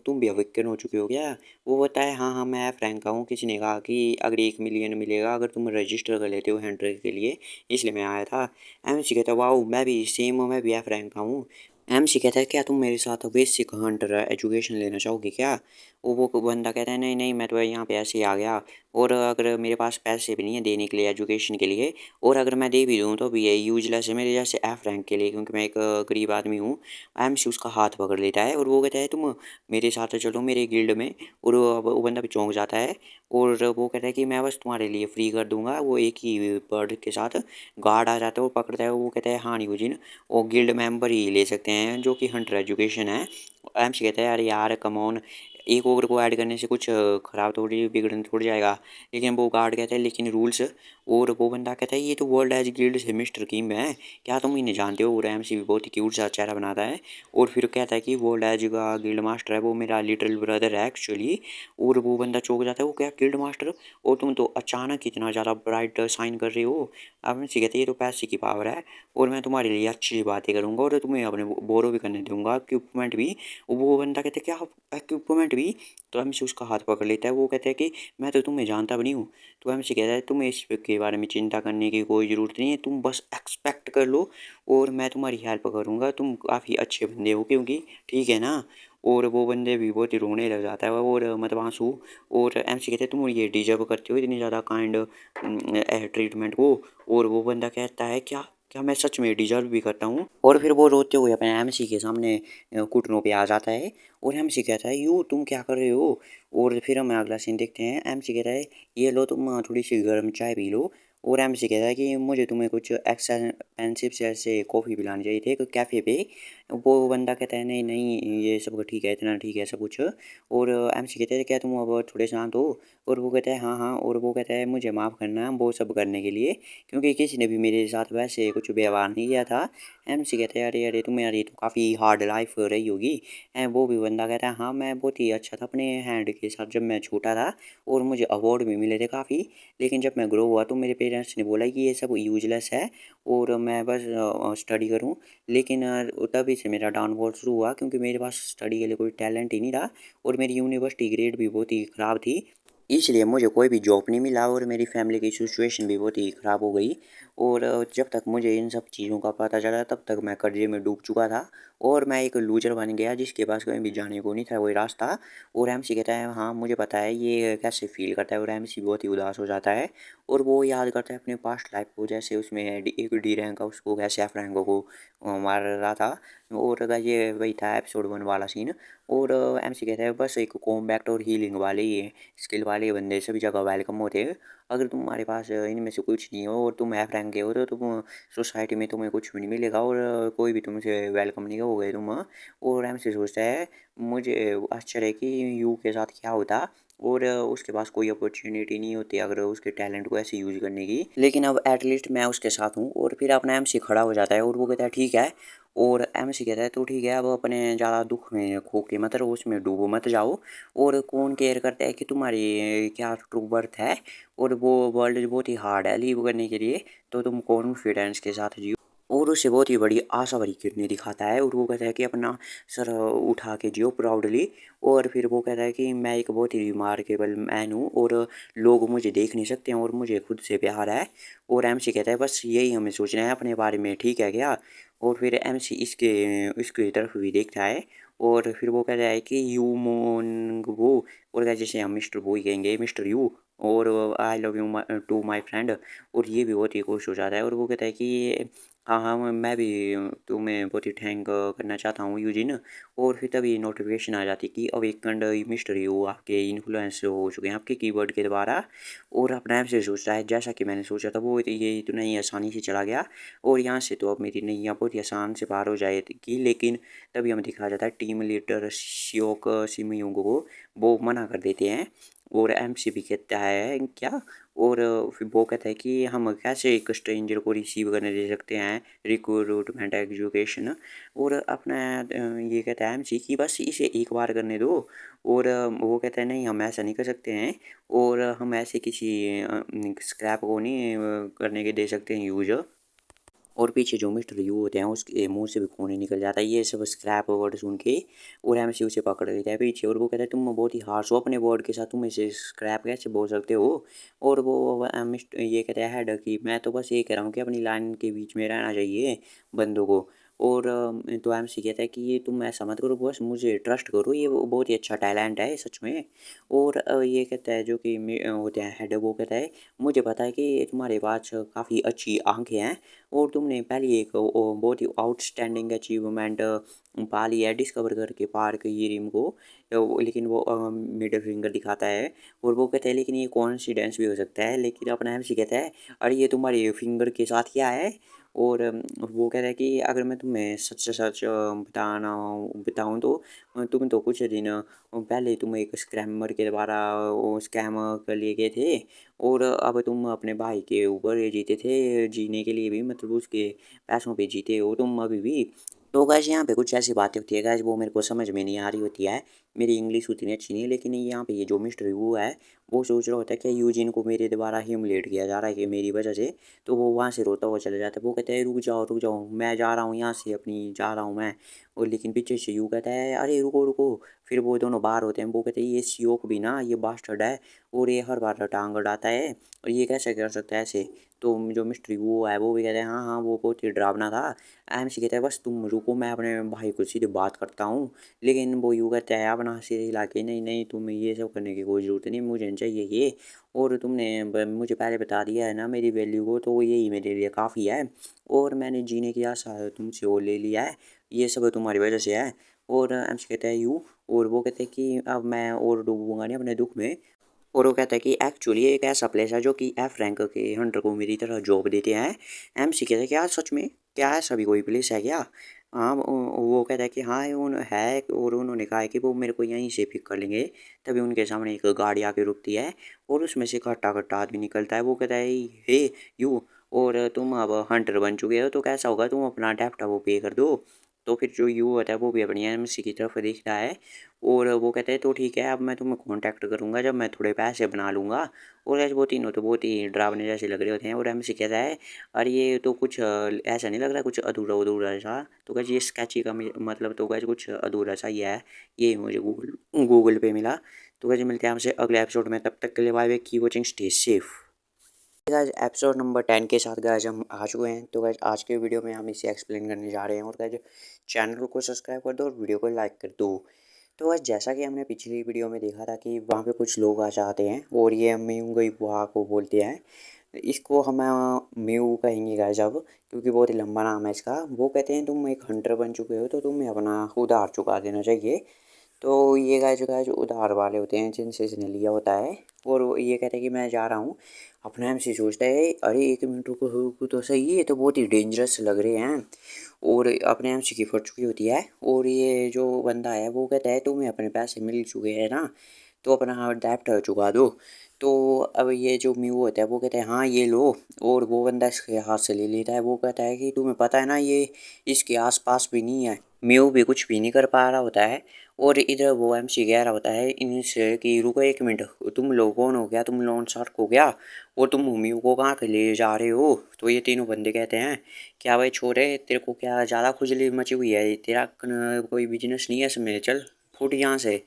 Speaker 1: तुम भी अवेकन हो चुके हो क्या। वो बताए हाँ हाँ मैं फ्रैंक का हूँ, किसी ने कहा कि अगर 1 मिलियन मिलेगा अगर तुम रजिस्टर कर लेते हो 100 के लिए, इसलिए मैं आया था। एमसी कहता है वाह मैं भी सेम हूँ, मैं भी फ्रैंक का हूँ। एमसी कहता है क्या तुम मेरे साथ बेसिक हंटर एजुकेशन लेना चाहोगे क्या। वो बंदा कहता है नहीं नहीं मैं तो यहाँ पे ऐसे ही आ गया, और अगर मेरे पास पैसे भी नहीं है देने के लिए एजुकेशन के लिए, और अगर मैं दे भी दूँ तो भी ये यूजलेस है मेरे जैसे एफ रैंक के लिए क्योंकि मैं एक गरीब आदमी हूँ। एमसी उसका हाथ पकड़ लेता है और वो कहता है तुम मेरे साथ चलो मेरे गिल्ड में। और वो बंदा भी चौंक जाता है और वो कहता है कि मैं बस तुम्हारे लिए फ्री कर दूंगा। वो एक ही बर्ड के साथ गार्ड आ जाता है और पकड़ता है, वो कहता है हाँ यूजिन वो गिल्ड मेंबर ही ले सकते हैं जो कि हंटर एजुकेशन है। एमसी कहता है यार यार कम ऑन, एक ओवर को ऐड करने से कुछ ख़राब थोड़ी बिगड़न थोड़ी जाएगा। लेकिन वो गार्ड कहता है लेकिन रूल्स। और वो बंदा कहता है ये तो वर्ल्ड एज गिल्ड से मिस्टर किम है, क्या तुम इन्हें जानते हो। और एमसी भी बहुत ही क्यूट सा चेहरा बनाता है और फिर कहता है कि वर्ल्ड एज का गिल्ड मास्टर है वो मेरा लिटिल ब्रदर है एक्चुअली। और वो बंदा चौंक जाता है वो क्या गिल्ड मास्टर, और तुम तो अचानक इतना ज़्यादा ब्राइट साइन कर रहे हो। अब एमसी कहते हैं ये तो पैसे की पावर है और मैं तुम्हारे लिए अच्छी बातें करूंगा और तुम्हें अपने बोरो भी करने दूंगा इक्विपमेंट भी। वो बंदा कहता है क्या इक्विपमेंट भी। तो एमसी उसका हाथ पकड़ लेता है, वो कहता है कि मैं तो तुम्हें जानता भी नहीं हूँ। तो एमसी कहता है तुम्हें इस के बारे में चिंता करने की कोई ज़रूरत नहीं है, तुम बस एक्सपेक्ट कर लो और मैं तुम्हारी हेल्प करूँगा, तुम काफ़ी अच्छे बंदे हो क्योंकि, ठीक है ना। और वो बंदे भी बहुत ही रोने लग जाता है और मतलब आंसू। और एमसी कहते हैं तुम ये डिजर्व करते हो इतनी ज़्यादा काइंड ट्रीटमेंट को। और वो बंदा कहता है क्या क्या मैं सच में डिजर्व भी करता हूँ। और फिर वो रोते हुए अपने एमसी के सामने घुटनों पे आ जाता है और एमसी कहता है यू तुम क्या कर रहे हो। और फिर हम अगला सीन देखते हैं, एमसी कहता है ये लो तुम थोड़ी सी गर्म चाय पी लो। और एमसी कहता है कि मुझे तुम्हें कुछ एक्सपेंसिव से ऐसे कॉफ़ी पिलानी चाहिए थे एक कैफ़े पे। वो बंदा कहता है नहीं नहीं ये सब ठीक है, इतना ठीक है सब कुछ। और एमसी कहते हैं क्या तुम अब थोड़े शांत हो। और वो कहता है हाँ हाँ, और वो कहता है मुझे माफ़ करना वो सब करने के लिए क्योंकि किसी ने भी मेरे साथ वैसे कुछ व्यवहार नहीं किया था। एमसी कहते हैं अरे अरे तुम्हारी तो काफ़ी हार्ड लाइफ रही होगी। वो भी बंदा कहता है हाँ मैं बहुत ही अच्छा था अपने हैंड के साथ जब मैं छोटा था और मुझे अवार्ड भी मिले थे काफ़ी। लेकिन जब मैं ग्रो हुआ तो मेरे पेरेंट्स ने बोला कि ये सब यूजलेस है और मैं बस स्टडी करूं। लेकिन तभी से मेरा डाउनफॉल शुरू हुआ क्योंकि मेरे पास स्टडी के लिए कोई टैलेंट ही नहीं था और मेरी यूनिवर्सिटी ग्रेड भी बहुत ही ख़राब थी, इसलिए मुझे कोई भी जॉब नहीं मिला और मेरी फैमिली की सिचुएशन भी बहुत ही ख़राब हो गई। और जब तक मुझे इन सब चीज़ों का पता चला तब तक मैं कर्जे में डूब चुका था और मैं एक लूजर बन गया जिसके पास कहीं भी जाने को नहीं था कोई रास्ता। और एमसी कहता है हाँ मुझे पता है ये कैसे फील करता है, और एमसी बहुत ही उदास हो जाता है और वो याद करता है अपने पास्ट लाइफ को, जैसे उसमें एक डी रैंक का उसको कैसे एफ रैंक को मार रहा था। और ये वही था एपिसोड 1 वाला सीन। और एमसी कहता है बस एक कॉम्बैक्ट और हीलिंग वाले ही स्किल वाले बंदे सभी जगह वेलकम होते हैं। अगर तुम्हारे पास इनमें से कुछ नहीं हो और तुम एफ रैंक के हो तो तुम सोसाइटी में तुम्हें कुछ भी नहीं मिलेगा और कोई भी तुमसे वेलकम नहीं करोगे तुम। और एम से सोचता है मुझे आश्चर्य है कि यू के साथ क्या होता और उसके पास कोई अपॉर्चुनिटी नहीं होती अगर उसके टैलेंट को ऐसे यूज़ करने की, लेकिन अब एटलीस्ट मैं उसके साथ हूँ। और फिर अपना एमसी खड़ा हो जाता है और वो कहता है ठीक है। और एमसी कहता है तो ठीक है अब अपने ज़्यादा दुख में खो के मत रहो, उसमें डूबो मत जाओ। और कौन केयर करता है कि तुम्हारी क्या ट्रू बर्थ है। और वो वर्ल्ड बहुत ही हार्ड है लीव करने के लिए, तो तुम कॉन्फिडेंस के साथ जियो। और उसे बहुत ही बड़ी आशा भरी किरणें दिखाता है और वो कहता है कि अपना सर उठा के जियो प्राउडली। और फिर वो कहता है कि मैं एक बहुत ही रिमार्केबल मैन हूँ और लोग मुझे देख नहीं सकते हैं और मुझे खुद से प्यार है। और एमसी कहता है बस यही हमें सोचना है अपने बारे में, ठीक है क्या। और फिर एमसी इसके तरफ भी देखता है और फिर वो कहता है कि यू मोन वो, और क्या जैसे हम मिस्टर वो ही कहेंगे मिस्टर यू। और I love you too my friend. और ये भी बहुत ही खुश हो जाता है और वो कहता है कि हाँ हाँ मैं भी तुम्हें बहुत ही थैंक करना चाहता हूँ यूजिन। और फिर तभी नोटिफिकेशन आ जाती कि अवेकंड मिस्टर यू आपके इन्फ्लुएंस हो चुके हैं आपके कीवर्ड के द्वारा। और अपने आप से सोचता है जैसा कि मैंने सोचा था वो ये इतना ही आसानी से चला गया और यहाँ से तो अब मेरी नैया बहुत ही आसान से पार हो जाएगी। लेकिन तभी हमें दिखाया जाता है टीम लीडर शियोक सिमयुंग को, वो मना कर देते हैं। और एमसी भी कहता है क्या। और फिर वो कहता है कि हम कैसे एक स्ट्रेंजर को रिसीव करने दे सकते हैं रिक्रूटमेंट एजुकेशन। और अपना ये कहता है एमसी कि बस इसे एक बार करने दो। और वो कहता है नहीं हम ऐसा नहीं कर सकते हैं और हम ऐसे किसी स्क्रैप को नहीं करने के दे सकते हैं यूज। और पीछे जो मिस्टर यू होते हैं उसके मुंह से भी खून ही निकल जाता है ये सब स्क्रैप वर्ड सुन के। और एमसी उसे पकड़ लेता है पीछे और वो कहता है तुम बहुत ही हार्श हो अपने वर्ड के साथ, तुम इसे स्क्रैप कैसे बोल सकते हो। और वो मिस्टर ये कहता है हेड कि मैं तो बस ये कह रहा हूँ कि अपनी लाइन के बीच में रहना चाहिए बंदों को। और तो एमसी कहता है कि ये तुम ऐसा मत करो बस मुझे ट्रस्ट करो, ये वो बहुत ही अच्छा टैलेंट है सच में। और ये कहता है जो कि होते हैं हेड, वो कहता है मुझे पता है कि तुम्हारे पास काफ़ी अच्छी आंखें हैं और तुमने पहले एक बहुत ही आउटस्टैंडिंग अचीवमेंट पा लिया है डिस्कवर करके पार्क ये रिम को। लेकिन वो मिडल फिंगर दिखाता है। और वो कहते हैं लेकिन ये कॉन्सिडेंस भी हो सकता है, लेकिन अपना एमसी कहता है अरे ये तुम्हारे फिंगर के साथ क्या है। और वो कहता है कि अगर मैं तुम्हें सच सच बताऊँ तो तुम तो कुछ दिन पहले तुम एक स्कैमर के द्वारा वो स्कैम कर लिए गए थे और अब तुम अपने भाई के ऊपर ये जीते थे जीने के लिए भी, मतलब उसके पैसों पे जीते हो तुम अभी भी। तो गैस यहाँ पे कुछ ऐसी बातें होती है गैस वो मेरे को समझ में नहीं आ रही होती है, मेरी इंग्लिश उतनी अच्छी नहीं है। लेकिन यहाँ पे ये जो मिस्टर वो है वो सोच रहा होता है कि यूजिन को मेरे द्वारा ह्यूमिलेट किया जा रहा है कि मेरी वजह से। तो वो वहाँ से रोता हुआ चला जाता है, वो कहता है रुक जाओ मैं जा रहा हूँ यहाँ से अपनी जा रहा हूँ मैं। और लेकिन पीछे से यू कहता है अरे रुको रुको। फिर वो दोनों बाहर होते हैं, वो कहते हैं ये सियोक भी ना ये बास्टर्ड है और ये हर बार टांग अड़ाता है और ये कैसे कर सकता है ऐसे। तो जो मिस्ट्री वो है वो भी कहते हैं हाँ हाँ वो बहुत ही डरावना था। एमसी कहता है बस तुम रुको मैं अपने भाई को सीधे बात करता हूँ। लेकिन वो यूँ कहता है अपना सिर हिला के नहीं नहीं तुम्हें ये सब करने की कोई ज़रूरत नहीं, मुझे नहीं चाहिए ये। और तुमने मुझे पहले बता दिया है ना मेरी वैल्यू को, तो यही मेरे लिए काफ़ी है। और मैंने जीने की आशा तुमसे वो ले लिया है, ये सब तुम्हारी वजह से है। और एमसी कहता है यू। और वो कहते हैं कि अब मैं और डूबूंगा नहीं अपने दुख में। और वो कहता है कि एक्चुअली एक ऐसा प्लेस है जो कि एफ रैंक के हंटर को मेरी तरह जॉब देते हैं। एमसी कहता है क्या सच में, क्या ऐसा भी कोई प्लेस है क्या। हाँ वो कहता है कि हाँ उन है और उन्होंने कहा है कि वो मेरे को यहीं से पिक कर लेंगे। तभी उनके सामने एक गाड़ी आके रुकती है और उसमें से खट्टा खट्टा आदमी निकलता है, वो कहता है हे यू, और तुम अब हंटर बन चुके हो तो कैसा होगा तुम अपना डेप्ट वो पे कर दो। तो फिर जो यू होता है वो भी अपनी एमसी की तरफ देखता है और वो कहते हैं तो ठीक है अब मैं तुम्हें कांटेक्ट करूंगा जब मैं थोड़े पैसे बना लूँगा। और ऐसे वो तीनों तो बहुत ही डरावने जैसे लग रहे होते हैं और एमसी कहता है अरे ये तो कुछ ऐसा नहीं लग रहा कुछ अधूरा अधूरा सा। तो कैसे ये स्केची का मतलब तो कैसे कुछ अधूरा सा ही है। ये मुझे गूगल गूगल पे मिला। तो कैसे मिलते हैं हमसे अगले एपिसोड में, तब तक के लिए बाय बाय, की watching stay safe. Guys episode number 10 के साथ गाइस हम आ चुके हैं। तो गाइस आज के वीडियो में हम इसे एक्सप्लेन करने जा रहे हैं और गाइस चैनल को सब्सक्राइब कर दो और वीडियो को लाइक कर दो। तो गाइस जैसा कि हमने पिछली वीडियो में देखा था कि वहाँ पे कुछ लोग आ जाते हैं और ये म्यू गई बुआ को बोलते हैं। इसको हम म्यू कहेंगे गाइस अब, क्योंकि बहुत ही लंबा नाम है इसका। वो कहते हैं तुम एक हंटर बन चुके हो तो तुम्हें अपना उधार चुका देना चाहिए। तो ये गाइज उधार वाले होते हैं जिनसे इसने लिया होता है, और वो ये कहते हैं कि मैं जा रहा हूँ। अपना एमसी सोचता है अरे 1 मिनट रुको रुको तो सही, ये तो बहुत ही डेंजरस लग रहे हैं, और अपने एमसी की फट चुकी होती है। और ये जो बंदा है वो कहता है तुम्हें अपने पैसे मिल चुके हैं ना, तो अपना डेप्ट चुका दो। तो अब ये जो म्यू होता है वो कहता है हाँ ये लो, और वो बंदा इसके हाथ से ले लेता है। वो कहता है कि तुम्हें पता है ना ये इसके आसपास भी नहीं है। म्यू भी कुछ भी नहीं कर पा रहा होता है, और इधर वो एमसी कह रहा होता है इनसे कि रुको 1 मिनट, तुम लोग कौन हो गया, तुम लोन शार्क हो गया, और तुम म्यू को कहाँ पे ले जा रहे हो। तो ये तीनों बंदे कहते हैं क्या भाई छोरे, तेरे को क्या ज़्यादा खुजली मची हुई है, तेरा कोई बिजनेस नहीं है इसमें, चल फुट यहाँ से।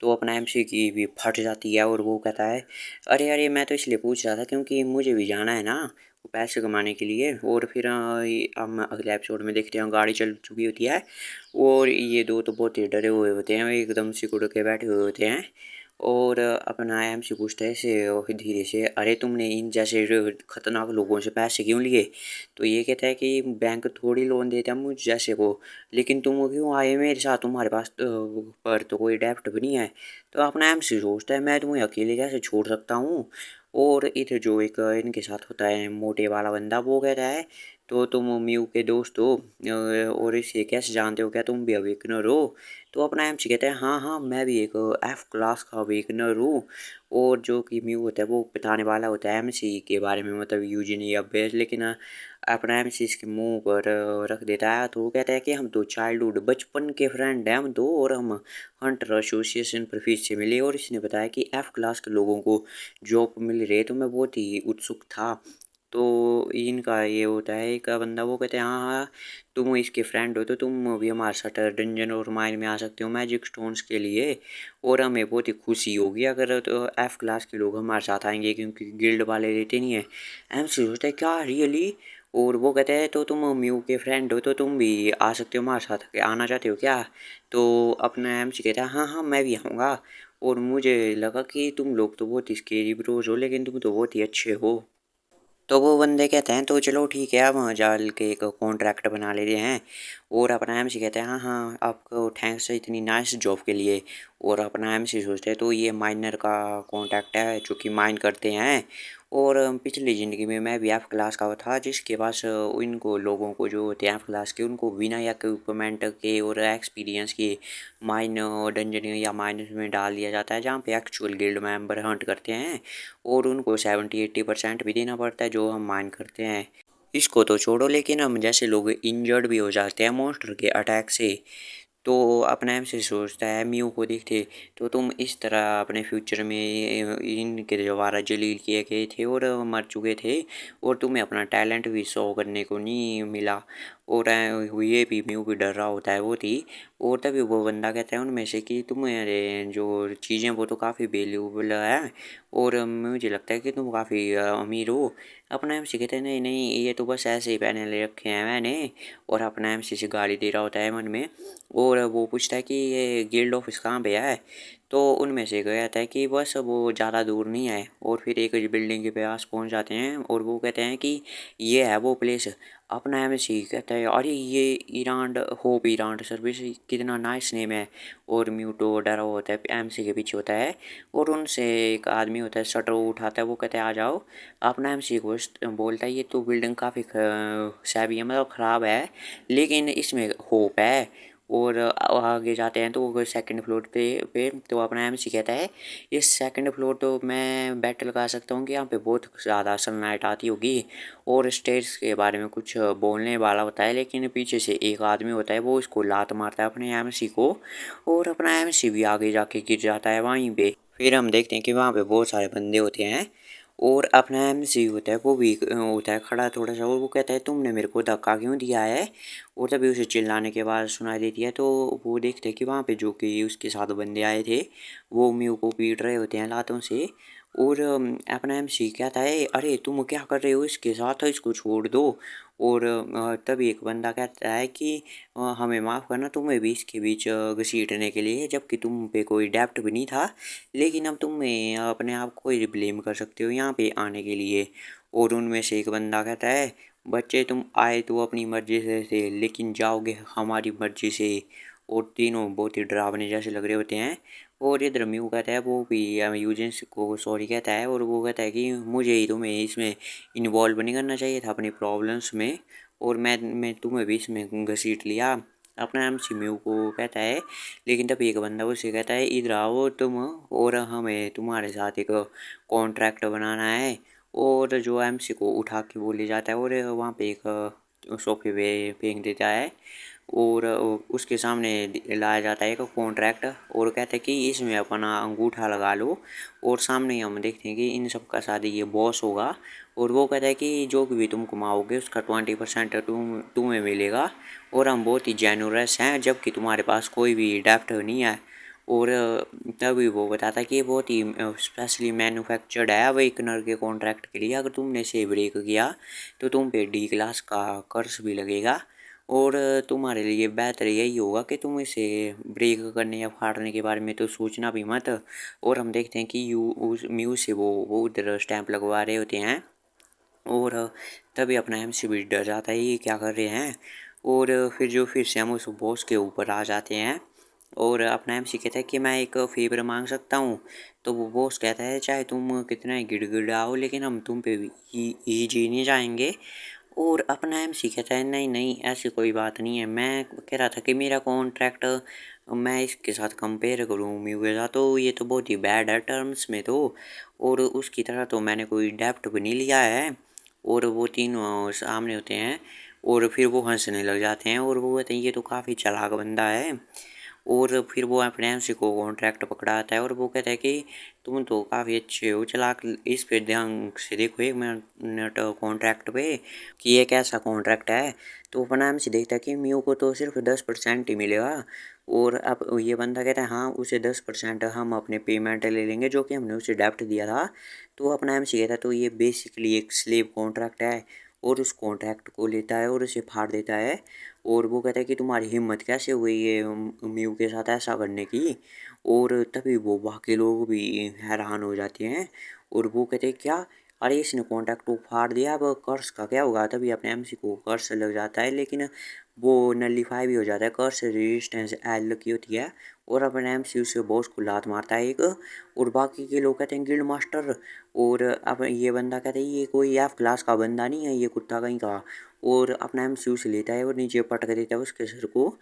Speaker 1: तो अपना एमसी की भी फट जाती है, और वो कहता है अरे अरे मैं तो इसलिए पूछ रहा था क्योंकि मुझे भी जाना है ना वो पैसे कमाने के लिए। और फिर हम अगले एपिसोड में देखते हैं गाड़ी चल चुकी होती है, और ये दो तो बहुत ही डरे हुए होते हैं, एकदम सिकुड़ के बैठे हुए होते हैं। और अपना एमसी पूछता है इसे धीरे से अरे तुमने इन जैसे खतरनाक लोगों से पैसे क्यों लिए। तो ये कहता है कि बैंक थोड़ी लोन देता है मुझ जैसे को, लेकिन तुम क्यों आए मेरे साथ, तुम्हारे पास पर तो कोई डेप्ट भी नहीं है। तो अपना एमसी सोचता है मैं तुम्हें अकेले कैसे छोड़ सकता हूँ। और इधर जो एक इनके साथ होता है मोटे वाला बंदा वो कहता है तो तुम म्यू के दोस्त हो, और इसे कैसे जानते हो, क्या तुम भी अवेकनर हो। तो अपना एमसी कहता है हाँ हाँ मैं भी एक एफ क्लास का अवेकनर हूँ। और जो कि म्यू होता है वो बताने वाला होता है एमसी के बारे में, मतलब यूजिनी या बेस, लेकिन अपना एमसी इसके मुंह पर रख देता है। तो वो कहता है कि हम तो चाइल्डहुड बचपन के फ्रेंड हैं हम दो, और हम हंटर एसोसिएशन पर फीस से मिले, और इसने बताया कि एफ क्लास के लोगों को जॉब मिल रही है, तो मैं बहुत ही उत्सुक था। तो इनका ये होता है एक बंदा वो कहते हैं हाँ हाँ तुम इसके फ्रेंड हो तो तुम भी हमारे साथ डंजन और माइन में आ सकते हो मैजिक स्टोन्स के लिए, और हमें बहुत ही खुशी होगी अगर तो एफ क्लास के लोग हमारे साथ आएंगे क्योंकि गिल्ड वाले रहते नहीं है। एम सोचता है क्या रियली, और वो कहते हैं तो तुम म्यू के फ्रेंड हो तो तुम भी आ सकते हो हमारे साथ, आना चाहते हो क्या। तो अपना एम सी कहता है हाँ हाँ मैं भी आऊँगा, और मुझे लगा कि तुम लोग तो बहुत ही स्केरी ब्रोज हो लेकिन तुम तो बहुत ही अच्छे हो। तो वो बंदे कहते हैं तो चलो ठीक है अब जाल के एक कॉन्ट्रैक्ट बना लेते हैं। और अपना एमसी कहते हैं हाँ हाँ आपको थैंक्स इतनी नाइस जॉब के लिए। और अपना एमसी सोचते हैं तो ये माइनर का कॉन्ट्रैक्ट है जो कि माइन करते हैं। और पिछली ज़िंदगी में मैं भी एफ क्लास का था जिसके पास इनको लोगों को जो होते हैं एफ क्लास के उनको बिना इक्विपमेंट के और एक्सपीरियंस के माइन डंजन या माइनस में डाल दिया जाता है जहाँ पे एक्चुअल गिल्ड मेंबर हंट करते हैं, और उनको 70-80% भी देना पड़ता है जो हम माइन करते हैं। इसको तो छोड़ो लेकिन हम जैसे लोग इंजर्ड भी हो जाते हैं मॉन्स्टर के अटैक से, तो अपना एम से सोचता है म्यू को देखते तो तुम इस तरह अपने फ्यूचर में इनके द्वारा जलील किए गए थे और मर चुके थे, और तुम्हें अपना टैलेंट भी शो करने को नहीं मिला। और ये भी म्यू भी डर रहा होता है वो थी। और तभी वो बंदा कहता है उनमें से कि तुम्हारे जो चीज़ें वो तो काफ़ी वैल्यूबल है, और मुझे लगता है कि तुम काफ़ी अमीर हो। अपना एम सी कहते हैं नहीं नहीं ये तो बस ऐसे ही पहने ले रखे हैं मैंने। और अपना एम सी से गाली दे रहा होता है मन में। और वो पूछता है कि ये गिल्ड ऑफिस कहाँ पे है। तो उनमें से कहता है कि बस वो ज़्यादा दूर नहीं है, और फिर एक बिल्डिंग के पास पहुंच जाते हैं और वो कहते हैं कि ये है वो प्लेस। अपना एम सी कहता है अरे ये ईरान होप ईरान सर्विस कितना नाइस नेम है। और म्यूटो डरा होता है एम सी के पीछे होता है, और उनसे एक आदमी होता है शटर उठाता है वो कहता है आ जाओ। अपना एम सी को बोलता है ये तो बिल्डिंग काफ़ी सैबी है मतलब ख़राब है लेकिन इसमें होप है। और आगे जाते हैं तो वो सेकंड फ्लोर पे तो अपना एमसी कहता है इस सेकंड फ्लोर तो मैं बेट लगा सकता हूँ कि यहाँ पे बहुत ज़्यादा सनलाइट आती होगी। और स्टेज के बारे में कुछ बोलने वाला होता है लेकिन पीछे से एक आदमी होता है वो इसको लात मारता है अपने एमसी को, और अपना एमसी भी आगे जाके गिर जाता है वहीं पे। फिर हम देखते हैं कि वहाँ पे बहुत सारे बंदे होते हैं, और अपना एमसी होता है वो भी होता है खड़ा थोड़ा सा, और वो कहता है तुमने मेरे को धक्का क्यों दिया है। और तभी उसे चिल्लाने के बाद सुनाई देती है, तो वो देखते हैं कि वहाँ पे जो कि उसके साथ बंदे आए थे वो म्यू को पीट रहे होते हैं लातों से। और अपना एमसी कहता है अरे तुम क्या कर रहे हो इसके साथ, इसको छोड़ दो। और तभी एक बंदा कहता है कि हमें माफ़ करना तुम्हें भी इसके बीच घसीटने के लिए, जबकि तुम पे कोई डेप्ट भी नहीं था, लेकिन अब तुम्हें अपने आप को ही ब्लेम कर सकते हो यहाँ पे आने के लिए। और उनमें से एक बंदा कहता है बच्चे तुम आए तो अपनी मर्जी से थे लेकिन जाओगे हमारी मर्जी से। और तीनों बहुत ही डरावने जैसे लग रहे होते हैं। और इधर म्यू कहता है वो भी यूजेंस को सॉरी कहता है और वो कहता है कि मुझे ही तुम्हें इसमें इन्वॉल्व नहीं करना चाहिए था अपनी प्रॉब्लम्स में, और मैं तुम्हें भी इसमें घसीट लिया। अपना एमसी म्यू को कहता है। लेकिन तब एक बंदा उसे कहता है इधर आओ तुम, और हमें तुम्हारे साथ एक कॉन्ट्रैक्ट बनाना है। और जो एमसी को उठा के वो ले जाता है और वहाँ पे एक सोफे पे फेंक देता है। और उसके सामने लाया जाता है एक कॉन्ट्रैक्ट और कहते हैं कि इसमें अपना अंगूठा लगा लो। और सामने ही हम देखते हैं कि इन सब का शादी ये बॉस होगा। और वो कहता है कि जो भी तुम कमाओगे उसका 20% तुम्हें मिलेगा, और हम बहुत ही जेनरस हैं जबकि तुम्हारे पास कोई भी डेप्ट नहीं है। और तभी वो बताता है कि ये बहुत ही स्पेशली मैन्युफैक्चर्ड है अवेकनर के कॉन्ट्रैक्ट के लिए, अगर तुमने इसे ब्रेक किया तो तुम पे डी क्लास का कर्ज भी लगेगा। और तुम्हारे लिए बेहतर यही होगा कि तुम इसे ब्रेक करने या फाड़ने के बारे में तो सोचना भी मत। और हम देखते हैं कि म्यू से वो उधर स्टैंप लगवा रहे होते हैं। और तभी अपना एमसी भी डर जाता है ये क्या कर रहे हैं। और फिर से हम उस बॉस के ऊपर आ जाते हैं। और अपना एमसी कहता है कि मैं एक फेवर मांग सकता हूँ। तो वो बॉस कहता है चाहे तुम कितना ही गिड़गिड़ाओ लेकिन हम तुम पे ही जी नहीं जाएंगे। और अपना एमसी कहता है नहीं नहीं ऐसी कोई बात नहीं है, मैं कह रहा था कि मेरा कॉन्ट्रैक्ट मैं इसके साथ कंपेयर करूँ म्यू के साथ तो ये तो बहुत ही बैड है टर्म्स में तो। और उसकी तरह तो मैंने कोई डेप्ट भी नहीं लिया है। और वो तीनों सामने होते हैं और फिर वो हंसने लग जाते हैं और वो कहते हैं ये तो काफ़ी चालाक बंदा है। और फिर वो अपने एमसी को कॉन्ट्रैक्ट पकड़ाता है और वो कहता है कि तुम तो काफ़ी अच्छे हो चालाक, इस पे ध्यान से देखो 1 मिनट कॉन्ट्रैक्ट पे कि ये कैसा कॉन्ट्रैक्ट है। तो अपना एमसी देखता है कि म्यू को तो सिर्फ 10% ही मिलेगा। और अब ये बंदा कहता है हाँ उसे 10% हम अपने पेमेंट ले लेंगे जो कि हमने उसे डेप्ट दिया था। तो अपना एमसी कहता है तो ये बेसिकली एक स्लेव कॉन्ट्रैक्ट है। और उस कॉन्ट्रैक्ट को लेता है और उसे फाड़ देता है। और वो कहता है कि तुम्हारी हिम्मत कैसे हुई ये म्यू के साथ ऐसा करने की। और तभी वो बाकी लोग भी हैरान हो जाते हैं। और वो कहते हैं क्या, अरे इसने कॉन्ट्रैक्ट को फाड़ दिया, अब कर्स का क्या होगा। तभी अपने एमसी को कर्स लग जाता है लेकिन वो नलीफाई भी हो जाता है, कर्स रेजिस्टेंस एल की होती है। और अपने एमसी उसे बॉस को लात मारता है एक। और बाकी के लोग कहते हैं गिल्ड मास्टर। और अब ये बंदा कहता है ये कोई एफ क्लास का बंदा नहीं है, ये कुत्ता कहीं का। और अपना एम सी लेता है और नीचे पटक देता है उसके सर को।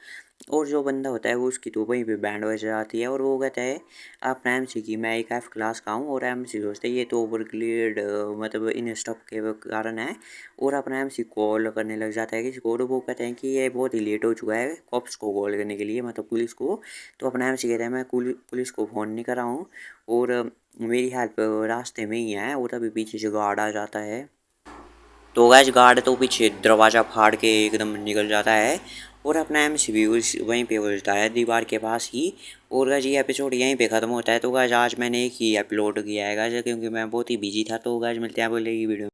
Speaker 1: और जो बंदा होता है वो उसकी तो वहीं पे बैंड बज जाती है और वो कहता है अपना एम सी की मैं एक एफ क्लास का हूँ। और एम सी सोचता है ये तो ओवरग्लेड मतलब इन स्टफ के कारण है। और अपना एम सी कॉल करने लग जाता है किसी को और वो कहते हैं कि ये बहुत ही लेट हो चुका है कॉप्स को कॉल करने के लिए, मतलब पुलिस को। तो अपना एम सी कहता है मैं पुलिस को फ़ोन नहीं कर रहा हूँ और मेरी हेल्प रास्ते में ही है। और तभी पीछे से गार्ड आ जाता है। तो गैस गार्ड तो पीछे दरवाज़ा फाड़ के एकदम निकल जाता है। और अपना एमसी भी उस वहीं पे उलझता है दीवार के पास ही। और गैस ये एपिसोड यहीं पे ख़त्म होता है। तो गैस आज मैंने एक ही अपलोड किया है गैस क्योंकि मैं बहुत ही बिजी था। तो गैस मिलते हैं बोलेगी वीडियो।